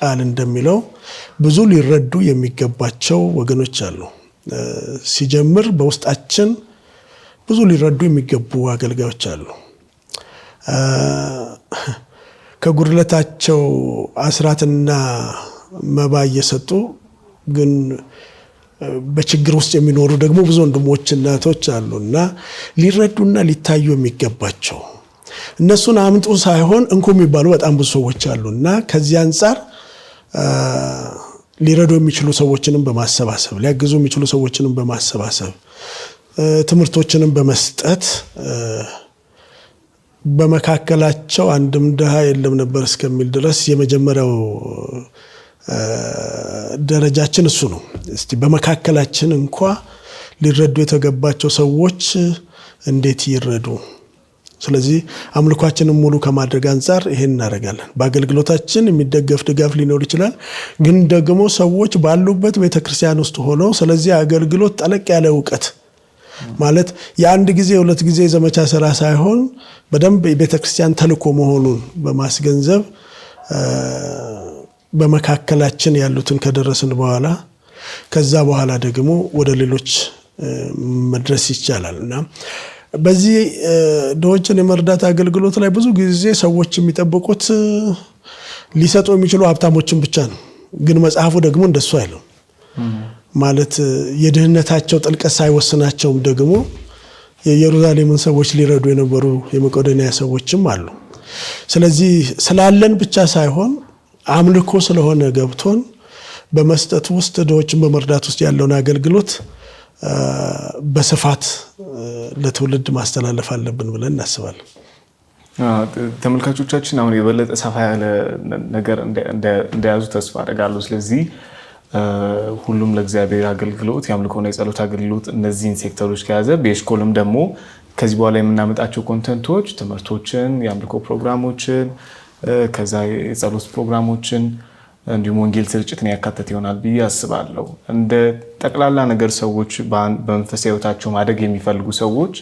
ቃል እንደሚለው ብዙ ሊረዱ የሚገባቸው ወገኖች አሉ። ሲጀምር በውስጣችን ብዙ ሊረዱ የሚገቡ አገልጋዮች አሉ። ከጉድለታቸው አስራትና መባ እየሰጡ ግን በችግር ውስጥ የሚኖሩ ደግሞ ብዙ ወንድሞችና እህቶች አሉና ሊረዱና ሊታዩ የሚገባቸው እነሱን አምጡ ሳይሆን እንኩ የሚባሉ በጣም ብዙ ሰዎች አሉና ከዚህ አንፃር ሊረዱ የሚችሉ ሰዎችንም በማሰባሰብ ሊያግዙ የሚችሉ ሰዎችንም በማሰባሰብ ትምህርቶችንም በመስጠት በመካከላቸው አንድም ድሃ የለም ነበር እስከሚል ድረስ የመጀመሪያው ደረጃችን እሱ ነው። እስቲ በመካከላችን እንኳን ሊረዱ የተገባቸው ሰዎች እንዴት ይረዱ? ስለዚህ አምልኳችንን ሙሉ ከማድረግ አንፃር ይሄን እናደርጋለን። በአገልግሎታችን የሚደገፍ ድጋፍ ሊኖር ይችላል። ግን ደግሞ ሰዎች ባሉበት ቤተክርስቲያን ውስጥ ሆነው ስለዚህ አገልግሎት ጠለቅ ያለ እውቀት ማለት የአንድ ጊዜ ሁለት ጊዜ ዘመቻ ስራ ሳይሆን በደንብ የቤተክርስቲያን ተልእኮ መሆኑን በማስገንዘብ በመካከላችን ያሉትን ከደረስን በኋላ ከዛ በኋላ ደግሞ ወደ ሌሎች መድረስ ይቻላልና በዚህ ድሆችን የመርዳት አገልግሎት ላይ ብዙ ጊዜ ሰዎች የሚጠብቁት ሊሰጡ የሚችሉ ሀብታሞችን ብቻ ነው። ግን መጽሐፉ ደግሞ እንደሱ አይልም። ማለት የድህነታቸው ጥልቀት ሳይወስናቸውም ደግሞ የኢየሩሳሌምን ሰዎች ሊረዱ የነበሩ የመቄዶንያ ሰዎችም አሉ። ስለዚህ ስላለን ብቻ ሳይሆን አምልኮ ስለሆነ ገብቶን በመስጠት ውስጥ ድሆችን በመርዳት ውስጥ ያለውን አገልግሎት በስፋት ለትውልድ ማስተላለፍ አለብን ብለን እናስባለን። ተመልካቾቻችን አሁን የበለጠ ሰፋ ያለ ነገር እንደያዙ ተስፋ አደርጋለሁ። ስለዚህ ሁሉም ለእግዚአብሔር አገልግሎት የአምልኮና የጸሎት አገልግሎት እነዚህን ሴክተሮች ከያዘ በኤሽኮልም ደግሞ ከዚህ በኋላ የምናመጣቸው ኮንተንቶች ትምህርቶችን፣ የአምልኮ ፕሮግራሞችን፣ ከዛ የጸሎት ፕሮግራሞችን እንዲሁም ወንጌል ስርጭትን ያካተተ ይሆናል ብዬ አስባለሁ። እንደ ጠቅላላ ነገር ሰዎች በመንፈሳዊ ሕይወታቸው ማደግ የሚፈልጉ ሰዎች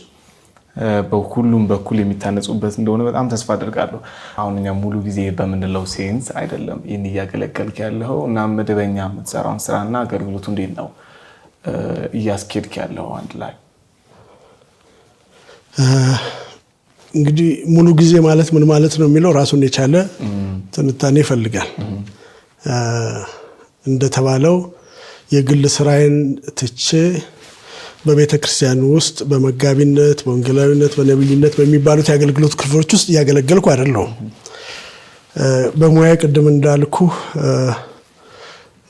በሁሉም በኩል የሚታነጹበት እንደሆነ በጣም ተስፋ አደርጋለሁ። አሁን እኛ ሙሉ ጊዜ በምንለው ሴንስ አይደለም ይህን እያገለገልክ ያለው እና መደበኛ የምትሰራውን ስራና አገልግሎቱ እንዴት ነው እያስኬድክ ያለው አንድ ላይ? እንግዲህ ሙሉ ጊዜ ማለት ምን ማለት ነው የሚለው ራሱን የቻለ ትንታኔ ይፈልጋል። እንደተባለው የግል ስራዬን ትቼ በቤተ ክርስቲያን ውስጥ በመጋቢነት፣ በወንጌላዊነት፣ በነብይነት በሚባሉት የአገልግሎት ክፍሎች ውስጥ እያገለገልኩ አይደለሁም። በሙያ ቅድም እንዳልኩ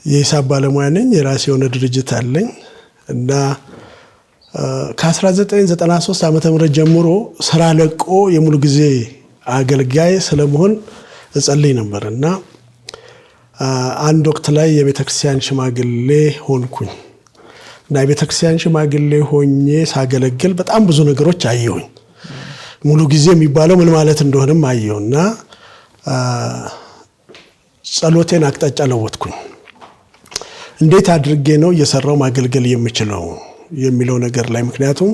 የሂሳብ ባለሙያ ነኝ። የራሴ የሆነ ድርጅት አለኝ እና ከ1993 ዓመተ ምህረት ጀምሮ ስራ ለቆ የሙሉ ጊዜ አገልጋይ ስለመሆን እጸልይ ነበር እና አንድ ወቅት ላይ የቤተክርስቲያን ሽማግሌ ሆንኩኝ እና የቤተክርስቲያን ሽማግሌ ሆኜ ሳገለግል በጣም ብዙ ነገሮች አየሁኝ። ሙሉ ጊዜ የሚባለው ምን ማለት እንደሆነም አየሁና ጸሎቴን አቅጣጫ ለወጥኩኝ። እንዴት አድርጌ ነው እየሰራው ማገልገል የምችለው የሚለው ነገር ላይ። ምክንያቱም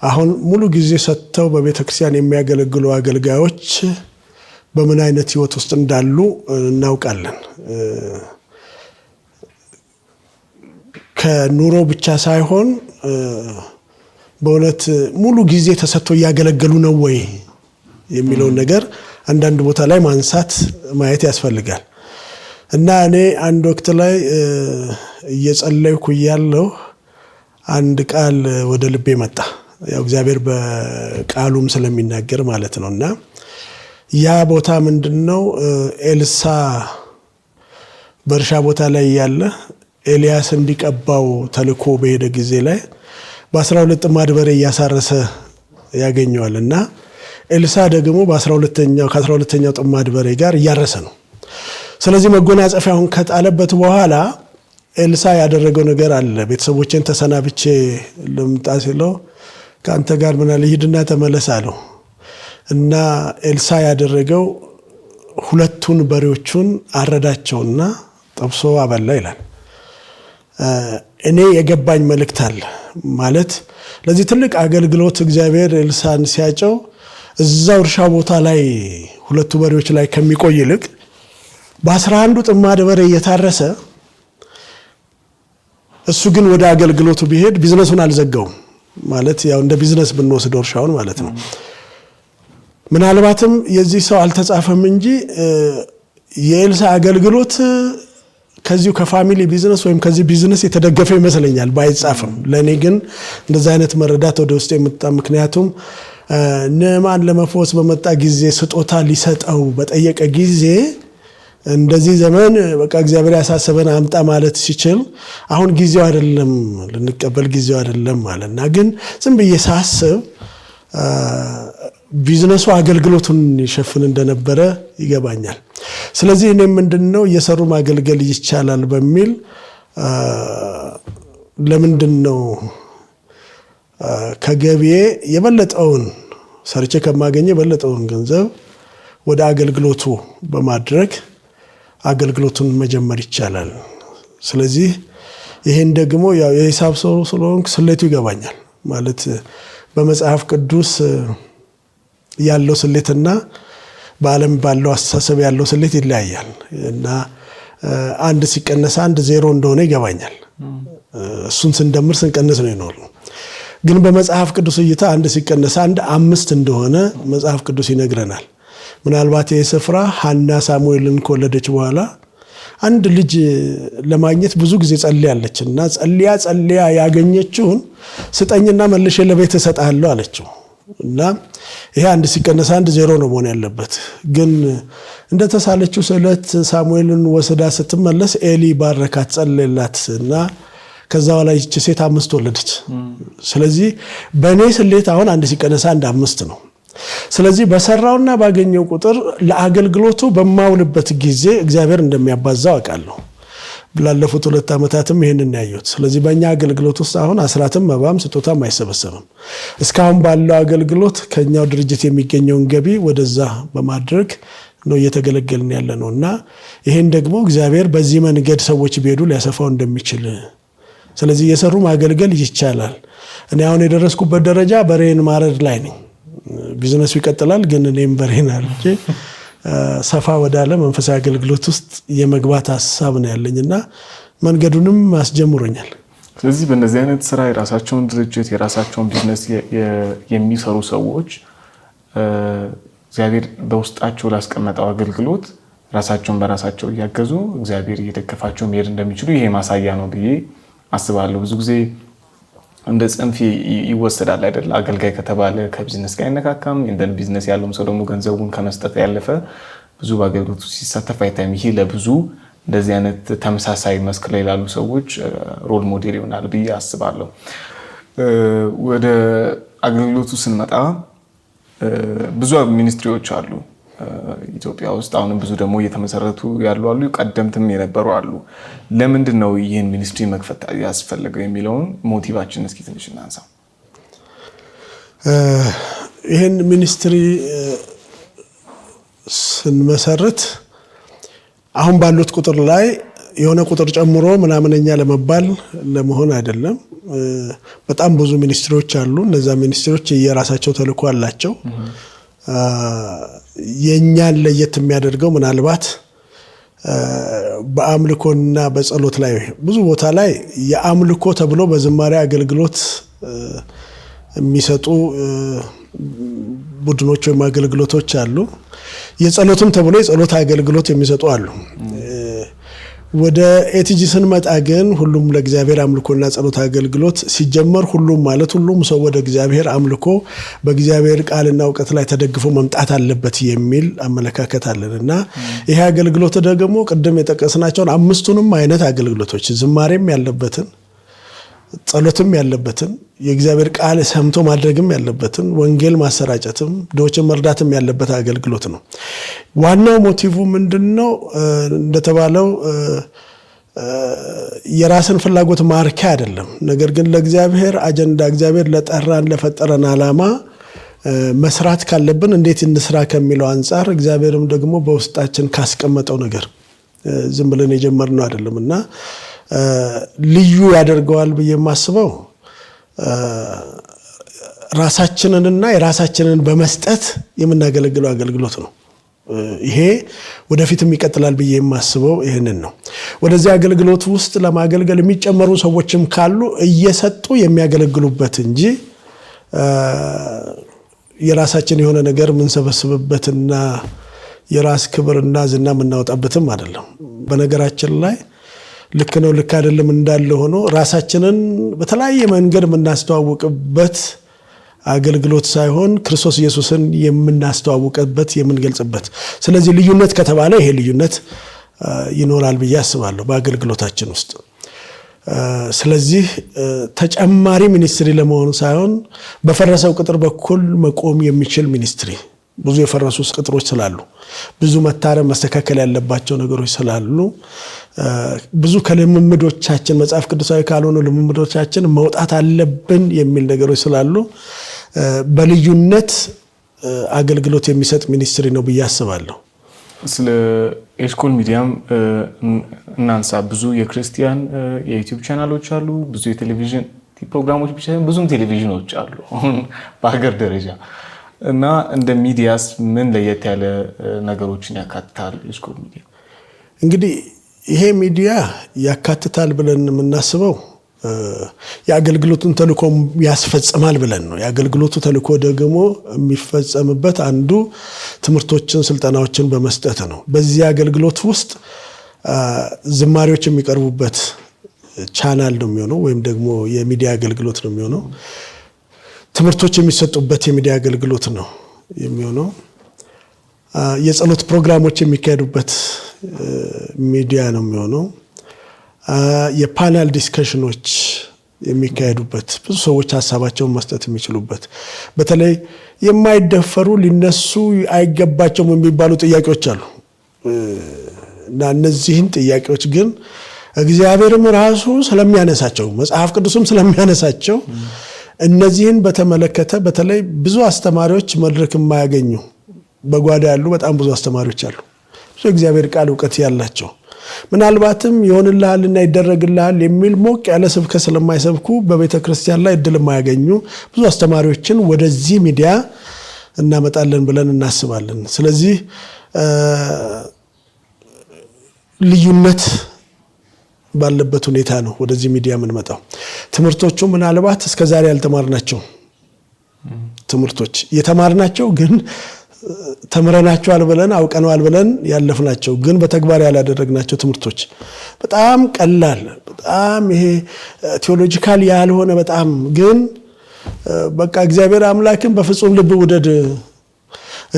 አሁን ሙሉ ጊዜ ሰጥተው በቤተክርስቲያን የሚያገለግሉ አገልጋዮች በምን አይነት ህይወት ውስጥ እንዳሉ እናውቃለን። ከኑሮ ብቻ ሳይሆን በእውነት ሙሉ ጊዜ ተሰጥቶ እያገለገሉ ነው ወይ የሚለውን ነገር አንዳንድ ቦታ ላይ ማንሳት ማየት ያስፈልጋል። እና እኔ አንድ ወቅት ላይ እየጸለይኩ እያለሁ አንድ ቃል ወደ ልቤ መጣ። ያው እግዚአብሔር በቃሉም ስለሚናገር ማለት ነውና ያ ቦታ ምንድነው? ኤልሳ በእርሻ ቦታ ላይ ያለ ኤልያስ እንዲቀባው ተልኮ በሄደ ጊዜ ላይ በ12 ጥማድ በሬ እያሳረሰ ያገኘዋልና ኤልሳ ደግሞ ከ12ኛው ጥማድ በሬ ጋር እያረሰ ነው። ስለዚህ መጎናጸፊያውን ከጣለበት በኋላ ኤልሳ ያደረገው ነገር አለ። ቤተሰቦቼን ተሰናብቼ ልምጣ ሲለው ከአንተ ጋር ምን አለ ሂድና ተመለስ አለው እና ኤልሳ ያደረገው ሁለቱን በሬዎቹን አረዳቸውና ጠብሶ አበላ ይላል። እኔ የገባኝ መልእክት አለ ማለት ለዚህ ትልቅ አገልግሎት እግዚአብሔር ኤልሳን ሲያጨው እዛው እርሻ ቦታ ላይ ሁለቱ በሬዎች ላይ ከሚቆይ ይልቅ በ11ዱ ጥማድ በሬ እየታረሰ እሱ ግን ወደ አገልግሎቱ ቢሄድ ቢዝነሱን አልዘጋውም ማለት ያው እንደ ቢዝነስ ብንወስደው እርሻውን ማለት ነው። ምናልባትም የዚህ ሰው አልተጻፈም እንጂ የኤልሳ አገልግሎት ከዚሁ ከፋሚሊ ቢዝነስ ወይም ከዚህ ቢዝነስ የተደገፈ ይመስለኛል ባይጻፍም። ለኔ ግን እንደዛ አይነት መረዳት ወደ ውስጥ የመጣ ምክንያቱም ንዕማን ለመፈወስ በመጣ ጊዜ ስጦታ ሊሰጠው በጠየቀ ጊዜ እንደዚህ ዘመን በቃ እግዚአብሔር ያሳሰበን አምጣ ማለት ሲችል አሁን ጊዜው አይደለም ልንቀበል ጊዜው አይደለም ማለትና ግን ዝም ብዬ ሳስብ ቢዝነሱ አገልግሎቱን ይሸፍን እንደነበረ ይገባኛል። ስለዚህ እኔም ምንድነው እየሰሩ ማገልገል ይቻላል በሚል ለምንድነው ከገቢዬ የበለጠውን ሰርቼ ከማገኘ የበለጠውን ገንዘብ ወደ አገልግሎቱ በማድረግ አገልግሎቱን መጀመር ይቻላል። ስለዚህ ይሄን ደግሞ ያው የሂሳብ ሰው ስለሆንኩ ስሌቱ ይገባኛል ማለት በመጽሐፍ ቅዱስ ያለው ስሌትና በዓለም ባለው አስተሳሰብ ያለው ስሌት ይለያያል እና አንድ ሲቀነስ አንድ ዜሮ እንደሆነ ይገባኛል። እሱን ስንደምር ስንቀንስ ነው የኖርነው። ግን በመጽሐፍ ቅዱስ እይታ አንድ ሲቀነስ አንድ 5 እንደሆነ መጽሐፍ ቅዱስ ይነግረናል። ምናልባት የስፍራ ሐና ሳሙኤልን ከወለደች በኋላ አንድ ልጅ ለማግኘት ብዙ ጊዜ ጸልያለችና ጸልያ ያገኘችውን ስጠኝና መልሼ ለቤት እሰጣለሁ አለችው እና ይሄ አንድ ሲቀነስ አንድ ዜሮ ነው መሆን ያለበት። ግን እንደተሳለችው ስለት ሳሙኤልን ወስዳ ስትመለስ ኤሊ ባረካት ጸለየላትና ከዛ በኋላ ይህች ሴት 5 ወለደች። ስለዚህ በእኔ ስሌት አሁን አንድ ሲቀነስ አንድ 5 ነው። ስለዚህ በሰራውና ባገኘው ቁጥር ለአገልግሎቱ በማውልበት ጊዜ እግዚአብሔር እንደሚያባዛው አውቃለሁ። ላለፉት 2 ዓመታትም ይሄንን ያየሁት። ስለዚህ በእኛ አገልግሎት ውስጥ አሁን አስራትም መባም ስጦታም አይሰበሰብም። እስካሁን ባለው አገልግሎት ከኛው ድርጅት የሚገኘውን ገቢ ወደዛ በማድረግ ነው እየተገለገልን ያለ ነውና ይሄን ደግሞ እግዚአብሔር በዚህ መንገድ ሰዎች ቢሄዱ ሊያሰፋው እንደሚችል ስለዚህ እየሰሩ ማገልገል ይቻላል። እኔ አሁን የደረስኩበት ደረጃ በሬን ማረድ ላይ ነኝ። ቢዝነሱ ይቀጥላል ግን እኔም በሬን አርጄ ሰፋ ወዳለ መንፈሳዊ አገልግሎት ውስጥ የመግባት ሐሳብ ነው ያለኝና መንገዱንም አስጀምሮኛል። ስለዚህ በእነዚህ አይነት ስራ የራሳቸውን ድርጅት የራሳቸውን ቢዝነስ የሚሰሩ ሰዎች እግዚአብሔር በውስጣቸው ላስቀመጠው አገልግሎት ራሳቸውን በራሳቸው እያገዙ እግዚአብሔር እየደገፋቸው መሄድ እንደሚችሉ ይሄ ማሳያ ነው ብዬ አስባለሁ። ብዙ ጊዜ እንደ ጽንፍ ይወሰዳል አይደል? አገልጋይ ከተባለ ከቢዝነስ ጋር አይነካካም። እንደን ቢዝነስ ያለውም ሰው ደግሞ ገንዘቡን ከመስጠት ያለፈ ብዙ በአገልግሎቱ ሲሳተፍ አይታይም። ይሄ ለብዙ እንደዚህ አይነት ተመሳሳይ መስክ ላይ ላሉ ሰዎች ሮል ሞዴል ይሆናል ብዬ አስባለሁ። ወደ አገልግሎቱ ስንመጣ ብዙ ሚኒስትሪዎች አሉ ኢትዮጵያ ውስጥ። አሁንም ብዙ ደግሞ እየተመሰረቱ ያሉ አሉ፣ ቀደምትም የነበሩ አሉ። ለምንድን ነው ይህን ሚኒስትሪ መክፈት ያስፈልገው የሚለውን ሞቲቫችን እስኪ ትንሽ እናንሳ። ይህን ሚኒስትሪ ስንመሰረት አሁን ባሉት ቁጥር ላይ የሆነ ቁጥር ጨምሮ ምናምነኛ ለመሆን አይደለም። በጣም ብዙ ሚኒስትሪዎች አሉ። እነዛ ሚኒስትሪዎች የራሳቸው ተልዕኮ አላቸው። የኛን ለየት የሚያደርገው ምናልባት በአምልኮና በጸሎት ላይ ብዙ ቦታ ላይ የአምልኮ ተብሎ በዝማሬ አገልግሎት የሚሰጡ ቡድኖች ወይም አገልግሎቶች አሉ። የጸሎትም ተብሎ የጸሎት አገልግሎት የሚሰጡ አሉ። ወደ ኤቲጂ ስንመጣ ግን ሁሉም ለእግዚአብሔር አምልኮና ጸሎት አገልግሎት ሲጀመር ሁሉም ማለት ሁሉም ሰው ወደ እግዚአብሔር አምልኮ በእግዚአብሔር ቃልና እውቀት ላይ ተደግፎ መምጣት አለበት የሚል አመለካከት አለንና ይሄ አገልግሎት ደግሞ ቅድም የጠቀስናቸውን 5ቱንም አይነት አገልግሎቶች ዝማሬም ያለበትን ጸሎትም ያለበትን የእግዚአብሔር ቃል ሰምቶ ማድረግም ያለበትን ወንጌል ማሰራጨትም ድሆችን መርዳትም ያለበት አገልግሎት ነው። ዋናው ሞቲቭ ምንድነው? እንደተባለው የራስን ፍላጎት ማርኪያ አይደለም። ነገር ግን ለእግዚአብሔር አጀንዳ እግዚአብሔር ለጠራን ለፈጠረን ዓላማ መስራት ካለብን እንዴት እንስራ ከሚለው አንፃር እግዚአብሔርም ደግሞ በውስጣችን ካስቀመጠው ነገር ዝም ብለን የጀመርነው አይደለምና ልዩ ያደርገዋል ብዬ የማስበው ራሳችንንና የራሳችንን በመስጠት የምናገለግለው አገልግሎት ነው። ይሄ ወደፊትም ይቀጥላል ብዬ የማስበው ይሄንን ነው። ወደዚህ አገልግሎት ውስጥ ለማገልገል የሚጨመሩ ሰዎችም ካሉ እየሰጡ የሚያገለግሉበት እንጂ የራሳችን የሆነ ነገር የምንሰበስብበትና የራስ ክብርና ዝና የምናወጣበትም አይደለም። በነገራችን ላይ ልክ ነው ልክ አይደለም እንዳለ ሆኖ ራሳችንን በተለያየ መንገድ የምናስተዋውቅበት አገልግሎት ሳይሆን ክርስቶስ ኢየሱስን የምናስተዋውቅበት የምንገልጽበት። ስለዚህ ልዩነት ከተባለ ይሄ ልዩነት ይኖራል ብዬ አስባለሁ በአገልግሎታችን ውስጥ። ስለዚህ ተጨማሪ ሚኒስትሪ ለመሆኑ ሳይሆን በፈረሰው ቅጥር በኩል መቆም የሚችል ሚኒስትሪ፣ ብዙ የፈረሱ ቅጥሮች ስላሉ፣ ብዙ መታረም መስተካከል ያለባቸው ነገሮች ስላሉ፣ ብዙ ከልምምዶቻችን መጽሐፍ ቅዱሳዊ ካልሆኑ ልምምዶቻችን መውጣት አለብን የሚል ነገሮች ስላሉ በልዩነት አገልግሎት የሚሰጥ ሚኒስትሪ ነው ብዬ አስባለሁ። ስለ ኤሽኮል ሚዲያም እናንሳ። ብዙ የክርስቲያን የዩቲዩብ ቻናሎች አሉ፣ ብዙ የቴሌቪዥን ፕሮግራሞች ብቻ ብዙም ቴሌቪዥኖች አሉ አሁን በሀገር ደረጃ እና እንደ ሚዲያስ ምን ለየት ያለ ነገሮችን ያካትታል ኤሽኮል ሚዲያ? እንግዲህ ይሄ ሚዲያ ያካትታል ብለን የምናስበው የአገልግሎቱን ተልእኮ ያስፈጽማል ብለን ነው። የአገልግሎቱ ተልእኮ ደግሞ የሚፈጸምበት አንዱ ትምህርቶችን፣ ስልጠናዎችን በመስጠት ነው። በዚህ አገልግሎት ውስጥ ዝማሬዎች የሚቀርቡበት ቻናል ነው የሚሆነው፣ ወይም ደግሞ የሚዲያ አገልግሎት ነው የሚሆነው። ትምህርቶች የሚሰጡበት የሚዲያ አገልግሎት ነው የሚሆነው። የጸሎት ፕሮግራሞች የሚካሄዱበት ሚዲያ ነው የሚሆነው። የፓናል ዲስከሽኖች የሚካሄዱበት፣ ብዙ ሰዎች ሀሳባቸውን መስጠት የሚችሉበት፣ በተለይ የማይደፈሩ ሊነሱ አይገባቸውም የሚባሉ ጥያቄዎች አሉ እና እነዚህን ጥያቄዎች ግን እግዚአብሔርም ራሱ ስለሚያነሳቸው መጽሐፍ ቅዱስም ስለሚያነሳቸው እነዚህን በተመለከተ በተለይ ብዙ አስተማሪዎች መድረክ የማያገኙ በጓዳ ያሉ በጣም ብዙ አስተማሪዎች አሉ። ብዙ እግዚአብሔር ቃል እውቀት ያላቸው ምናልባትም ይሆንልሃልና ይደረግልሃል የሚል ሞቅ ያለ ስብከት ስለማይሰብኩ በቤተ ክርስቲያን ላይ እድል የማያገኙ ብዙ አስተማሪዎችን ወደዚህ ሚዲያ እናመጣለን ብለን እናስባለን። ስለዚህ ልዩነት ባለበት ሁኔታ ነው ወደዚህ ሚዲያ የምንመጣው። ትምህርቶቹ ምናልባት እስከዛሬ ያልተማርናቸው ትምህርቶች የተማርናቸው ግን ተምረናቸዋል ብለን አውቀናል ብለን ያለፍናቸው ግን በተግባር ያላደረግናቸው ትምህርቶች በጣም ቀላል፣ በጣም ይሄ ቴዎሎጂካል ያልሆነ በጣም ግን በቃ እግዚአብሔር አምላክን በፍጹም ልብ ውደድ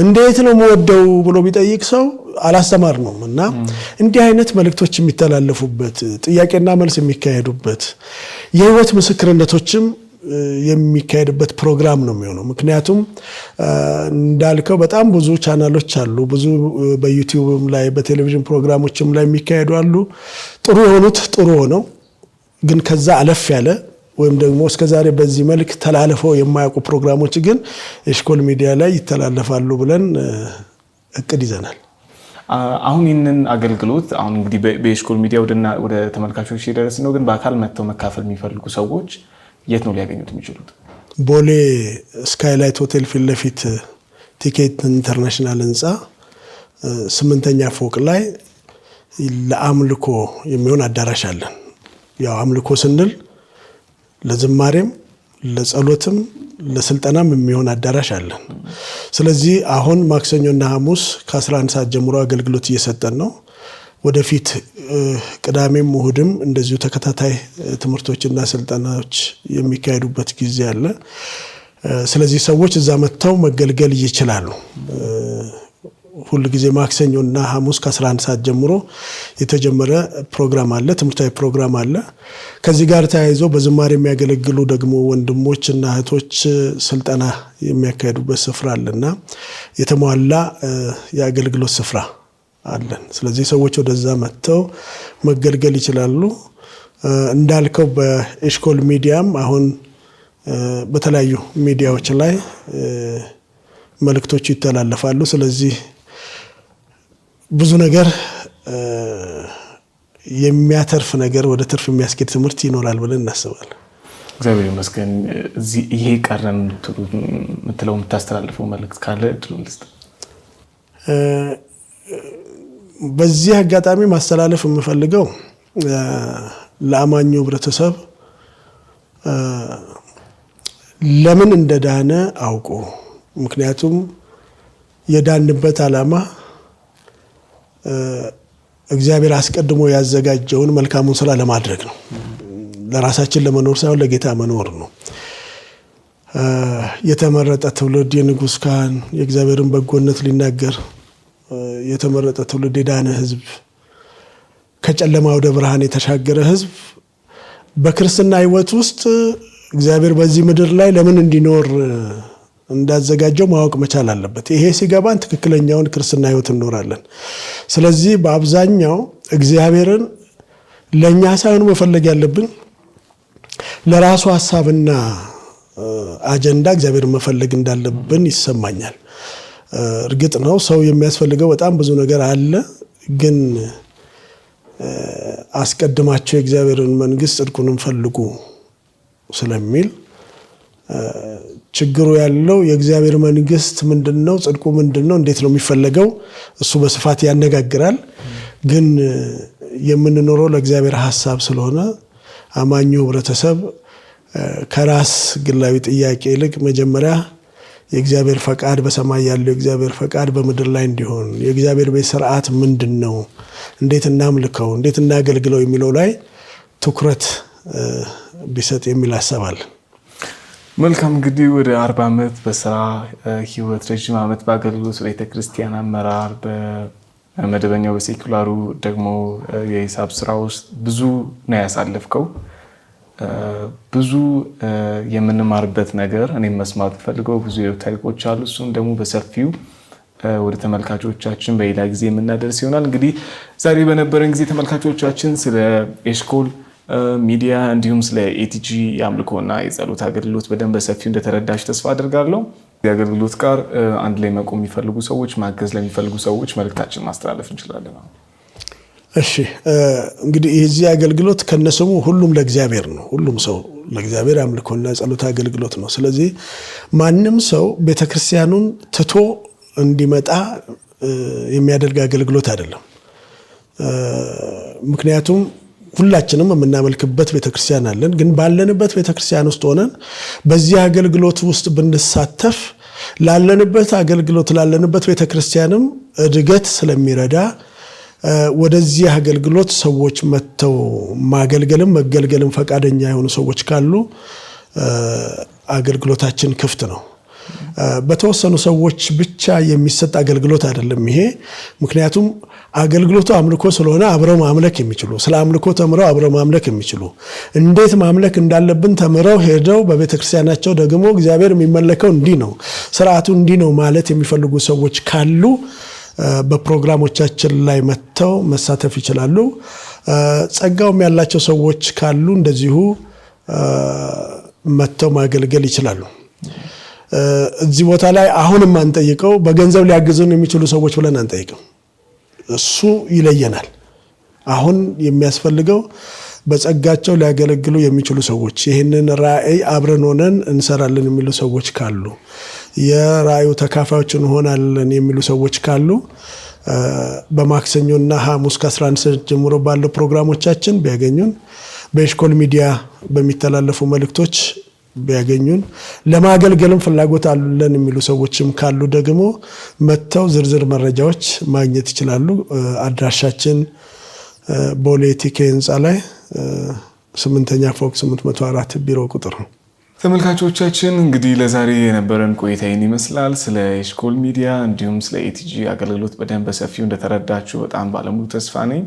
እንዴት ነው የምወደው ብሎ ቢጠይቅ ሰው አላስተማር ነው እና እንዲህ አይነት መልእክቶች የሚተላለፉበት፣ ጥያቄና መልስ የሚካሄዱበት፣ የህይወት ምስክርነቶችም የሚካሄድበት ፕሮግራም ነው የሚሆነው። ምክንያቱም እንዳልከው በጣም ብዙ ቻናሎች አሉ፣ ብዙ በዩቲዩብም ላይ በቴሌቪዥን ፕሮግራሞችም ላይ የሚካሄዱ አሉ። ጥሩ የሆኑት ጥሩ ሆነው ግን ከዛ አለፍ ያለ ወይም ደግሞ እስከዛሬ በዚህ መልክ ተላልፈው የማያውቁ ፕሮግራሞች ግን ኤሽኮል ሚዲያ ላይ ይተላለፋሉ ብለን እቅድ ይዘናል። አሁን ይህንን አገልግሎት አሁን እንግዲህ በኤሽኮል ሚዲያ ወደ ተመልካቾች የደረስ ነው። ግን በአካል መጥተው መካፈል የሚፈልጉ ሰዎች የት ነው ሊያገኙት የሚችሉት? ቦሌ ስካይላይት ሆቴል ፊት ለፊት ቲኬት ኢንተርናሽናል ህንፃ 8ኛ ፎቅ ላይ ለአምልኮ የሚሆን አዳራሽ አለን። ያው አምልኮ ስንል ለዝማሬም ለጸሎትም ለስልጠናም የሚሆን አዳራሽ አለን። ስለዚህ አሁን ማክሰኞና ሐሙስ ከ11 ሰዓት ጀምሮ አገልግሎት እየሰጠን ነው። ወደፊት ቅዳሜም እሁድም እንደዚሁ ተከታታይ ትምህርቶችና ስልጠናዎች የሚካሄዱበት ጊዜ አለ። ስለዚህ ሰዎች እዛ መጥተው መገልገል ይችላሉ። ሁሉ ጊዜ ማክሰኞና ሐሙስ ከ11 ሰዓት ጀምሮ የተጀመረ ፕሮግራም አለ፣ ትምህርታዊ ፕሮግራም አለ። ከዚህ ጋር ተያይዞ በዝማሬ የሚያገለግሉ ደግሞ ወንድሞችና እህቶች ስልጠና የሚያካሂዱበት ስፍራ አለና የተሟላ የአገልግሎት ስፍራ አለን። ስለዚህ ሰዎች ወደዛ መጥተው መገልገል ይችላሉ። እንዳልከው በኤሽኮል ሚዲያም አሁን በተለያዩ ሚዲያዎች ላይ መልእክቶች ይተላለፋሉ። ስለዚህ ብዙ ነገር የሚያተርፍ ነገር ወደ ትርፍ የሚያስኬድ ትምህርት ይኖራል ብለን እናስባለን። እግዚአብሔር ይመስገን። ይሄ ቀረን የምትለው የምታስተላልፈው መልእክት ካለ እድሉን ልስጥ። በዚህ አጋጣሚ ማስተላለፍ የምፈልገው ለአማኙ ህብረተሰብ ለምን እንደዳነ አውቆ ምክንያቱም የዳንበት ዓላማ እግዚአብሔር አስቀድሞ ያዘጋጀውን መልካሙን ስራ ለማድረግ ነው። ለራሳችን ለመኖር ሳይሆን ለጌታ መኖር ነው። የተመረጠ ትውልድ የንጉስ ካህን የእግዚአብሔርን በጎነት ሊናገር የተመረጠ ትውልድ የዳነ ህዝብ ከጨለማ ወደ ብርሃን የተሻገረ ህዝብ በክርስትና ህይወት ውስጥ እግዚአብሔር በዚህ ምድር ላይ ለምን እንዲኖር እንዳዘጋጀው ማወቅ መቻል አለበት። ይሄ ሲገባን ትክክለኛውን ክርስትና ህይወት እንኖራለን። ስለዚህ በአብዛኛው እግዚአብሔርን ለኛ ሳይሆን መፈለግ ያለብን ለራሱ ሐሳብና አጀንዳ እግዚአብሔርን መፈለግ እንዳለብን ይሰማኛል። እርግጥ ነው ሰው የሚያስፈልገው በጣም ብዙ ነገር አለ። ግን አስቀድማቸው የእግዚአብሔርን መንግስት ጽድቁንም ፈልጉ ስለሚል ችግሩ ያለው የእግዚአብሔር መንግስት ምንድነው፣ ጽድቁ ምንድነው፣ እንዴት ነው የሚፈለገው እሱ በስፋት ያነጋግራል። ግን የምንኖረው ለእግዚአብሔር ሐሳብ ስለሆነ አማኙ ህብረተሰብ ከራስ ግላዊ ጥያቄ ይልቅ መጀመሪያ የእግዚአብሔር ፈቃድ በሰማይ ያለው የእግዚአብሔር ፈቃድ በምድር ላይ እንዲሆን የእግዚአብሔር ቤት ሥርዓት ምንድነው፣ እንዴት እናምልከው፣ እንዴት እናገልግለው የሚለው ላይ ትኩረት ቢሰጥ የሚል ሐሳብ አለ። መልካም እንግዲህ ወደ 40 ዓመት በስራ ህይወት ረጅም ዓመት በአገልግሎት ቤተክርስቲያን አመራር በመደበኛው በሴኩላሩ ደግሞ የሂሳብ ስራ ውስጥ ብዙ ነው ያሳለፍከው። ብዙ የምንማርበት ነገር እኔም መስማት ፈልገው ብዙ ታሪኮች አሉ። እሱን ደግሞ በሰፊው ወደ ተመልካቾቻችን በሌላ ጊዜ የምናደርስ ይሆናል። እንግዲህ ዛሬ በነበረን ጊዜ ተመልካቾቻችን ስለ ኤሽኮል ሚዲያ እንዲሁም ስለ ኤቲጂ የአምልኮና የጸሎት አገልግሎት በደንብ በሰፊው እንደተረዳችሁ ተስፋ አድርጋለሁ። የአገልግሎት ጋር አንድ ላይ መቆም የሚፈልጉ ሰዎች፣ ማገዝ ለሚፈልጉ ሰዎች መልእክታችን ማስተላለፍ እንችላለን። እሺ እንግዲህ የዚህ አገልግሎት ከነስሙ ሁሉም ለእግዚአብሔር ነው። ሁሉም ሰው ለእግዚአብሔር አምልኮና ጸሎት አገልግሎት ነው። ስለዚህ ማንም ሰው ቤተክርስቲያኑን ትቶ እንዲመጣ የሚያደርግ አገልግሎት አይደለም። ምክንያቱም ሁላችንም የምናመልክበት ቤተክርስቲያን አለን። ግን ባለንበት ቤተክርስቲያን ውስጥ ሆነን በዚህ አገልግሎት ውስጥ ብንሳተፍ ላለንበት አገልግሎት ላለንበት ቤተክርስቲያንም እድገት ስለሚረዳ ወደዚህ አገልግሎት ሰዎች መተው ማገልገልም መገልገልም ፈቃደኛ የሆኑ ሰዎች ካሉ አገልግሎታችን ክፍት ነው። በተወሰኑ ሰዎች ብቻ የሚሰጥ አገልግሎት አይደለም ይሄ። ምክንያቱም አገልግሎቱ አምልኮ ስለሆነ አብረው ማምለክ የሚችሉ ስለ አምልኮ ተምረው አብረው ማምለክ የሚችሉ እንዴት ማምለክ እንዳለብን ተምረው ሄደው በቤተክርስቲያናቸው ደግሞ እግዚአብሔር የሚመለከው እንዲህ ነው፣ ስርዓቱ እንዲህ ነው ማለት የሚፈልጉ ሰዎች ካሉ በፕሮግራሞቻችን ላይ መተው መሳተፍ ይችላሉ። ጸጋውም ያላቸው ሰዎች ካሉ እንደዚሁ መተው ማገልገል ይችላሉ። እዚህ ቦታ ላይ አሁንም አንጠይቀው በገንዘብ ሊያግዙን የሚችሉ ሰዎች ብለን አንጠይቀው። እሱ ይለየናል። አሁን የሚያስፈልገው በጸጋቸው ሊያገለግሉ የሚችሉ ሰዎች፣ ይህንን ራእይ አብረን ሆነን እንሰራለን የሚሉ ሰዎች ካሉ፣ የራእዩ ተካፋዮች እንሆናለን የሚሉ ሰዎች ካሉ በማክሰኞና ሐሙስ ከ11 ሰዓት ጀምሮ ባለው ፕሮግራሞቻችን ቢያገኙን፣ በኤሽኮል ሚዲያ በሚተላለፉ መልእክቶች ቢያገኙን፣ ለማገልገልም ፍላጎት አለን የሚሉ ሰዎችም ካሉ ደግሞ መተው ዝርዝር መረጃዎች ማግኘት ይችላሉ። አድራሻችን ቦሌ ቲኬ ህንፃ ላይ 8ኛ ፎቅ 804 ቢሮ ቁጥር ነው። ተመልካቾቻችን እንግዲህ ለዛሬ የነበረን ቆይታ ይህን ይመስላል። ስለ ኤሽኮል ሚዲያ እንዲሁም ስለ ኤቲጂ አገልግሎት በደንብ በሰፊው እንደተረዳችሁ በጣም ባለሙሉ ተስፋ ነኝ።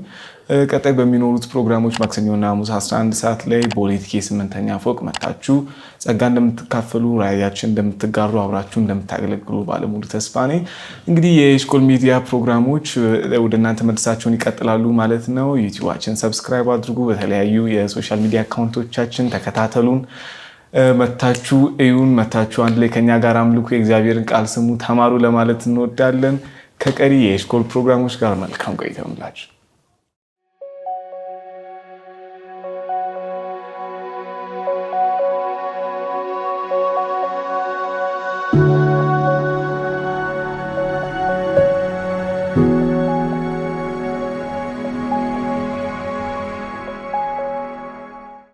ቀጣይ በሚኖሩት ፕሮግራሞች ማክሰኞና ሐሙስ 11 ሰዓት ላይ ቦሌ ቲኬ 8ኛ ፎቅ መታችሁ ጸጋ እንደምትካፈሉ ራእያችን እንደምትጋሩ አብራችሁ እንደምታገለግሉ ባለሙሉ ተስፋ ነኝ። እንግዲህ የኤሽኮል ሚዲያ ፕሮግራሞች ወደ እናንተ መልሳቸውን ይቀጥላሉ ማለት ነው። ዩቲዩባችን ሰብስክራይብ አድርጉ። በተለያዩ የሶሻል ሚዲያ አካውንቶቻችን ተከታተሉን። መታችሁ እዩን፣ መታችሁ አንድ ላይ ከኛ ጋር አምልኩ፣ የእግዚአብሔርን ቃል ስሙ፣ ተማሩ ለማለት እንወዳለን። ከቀሪ የኤሽኮል ፕሮግራሞች ጋር መልካም ቆይታ ይሁንላችሁ።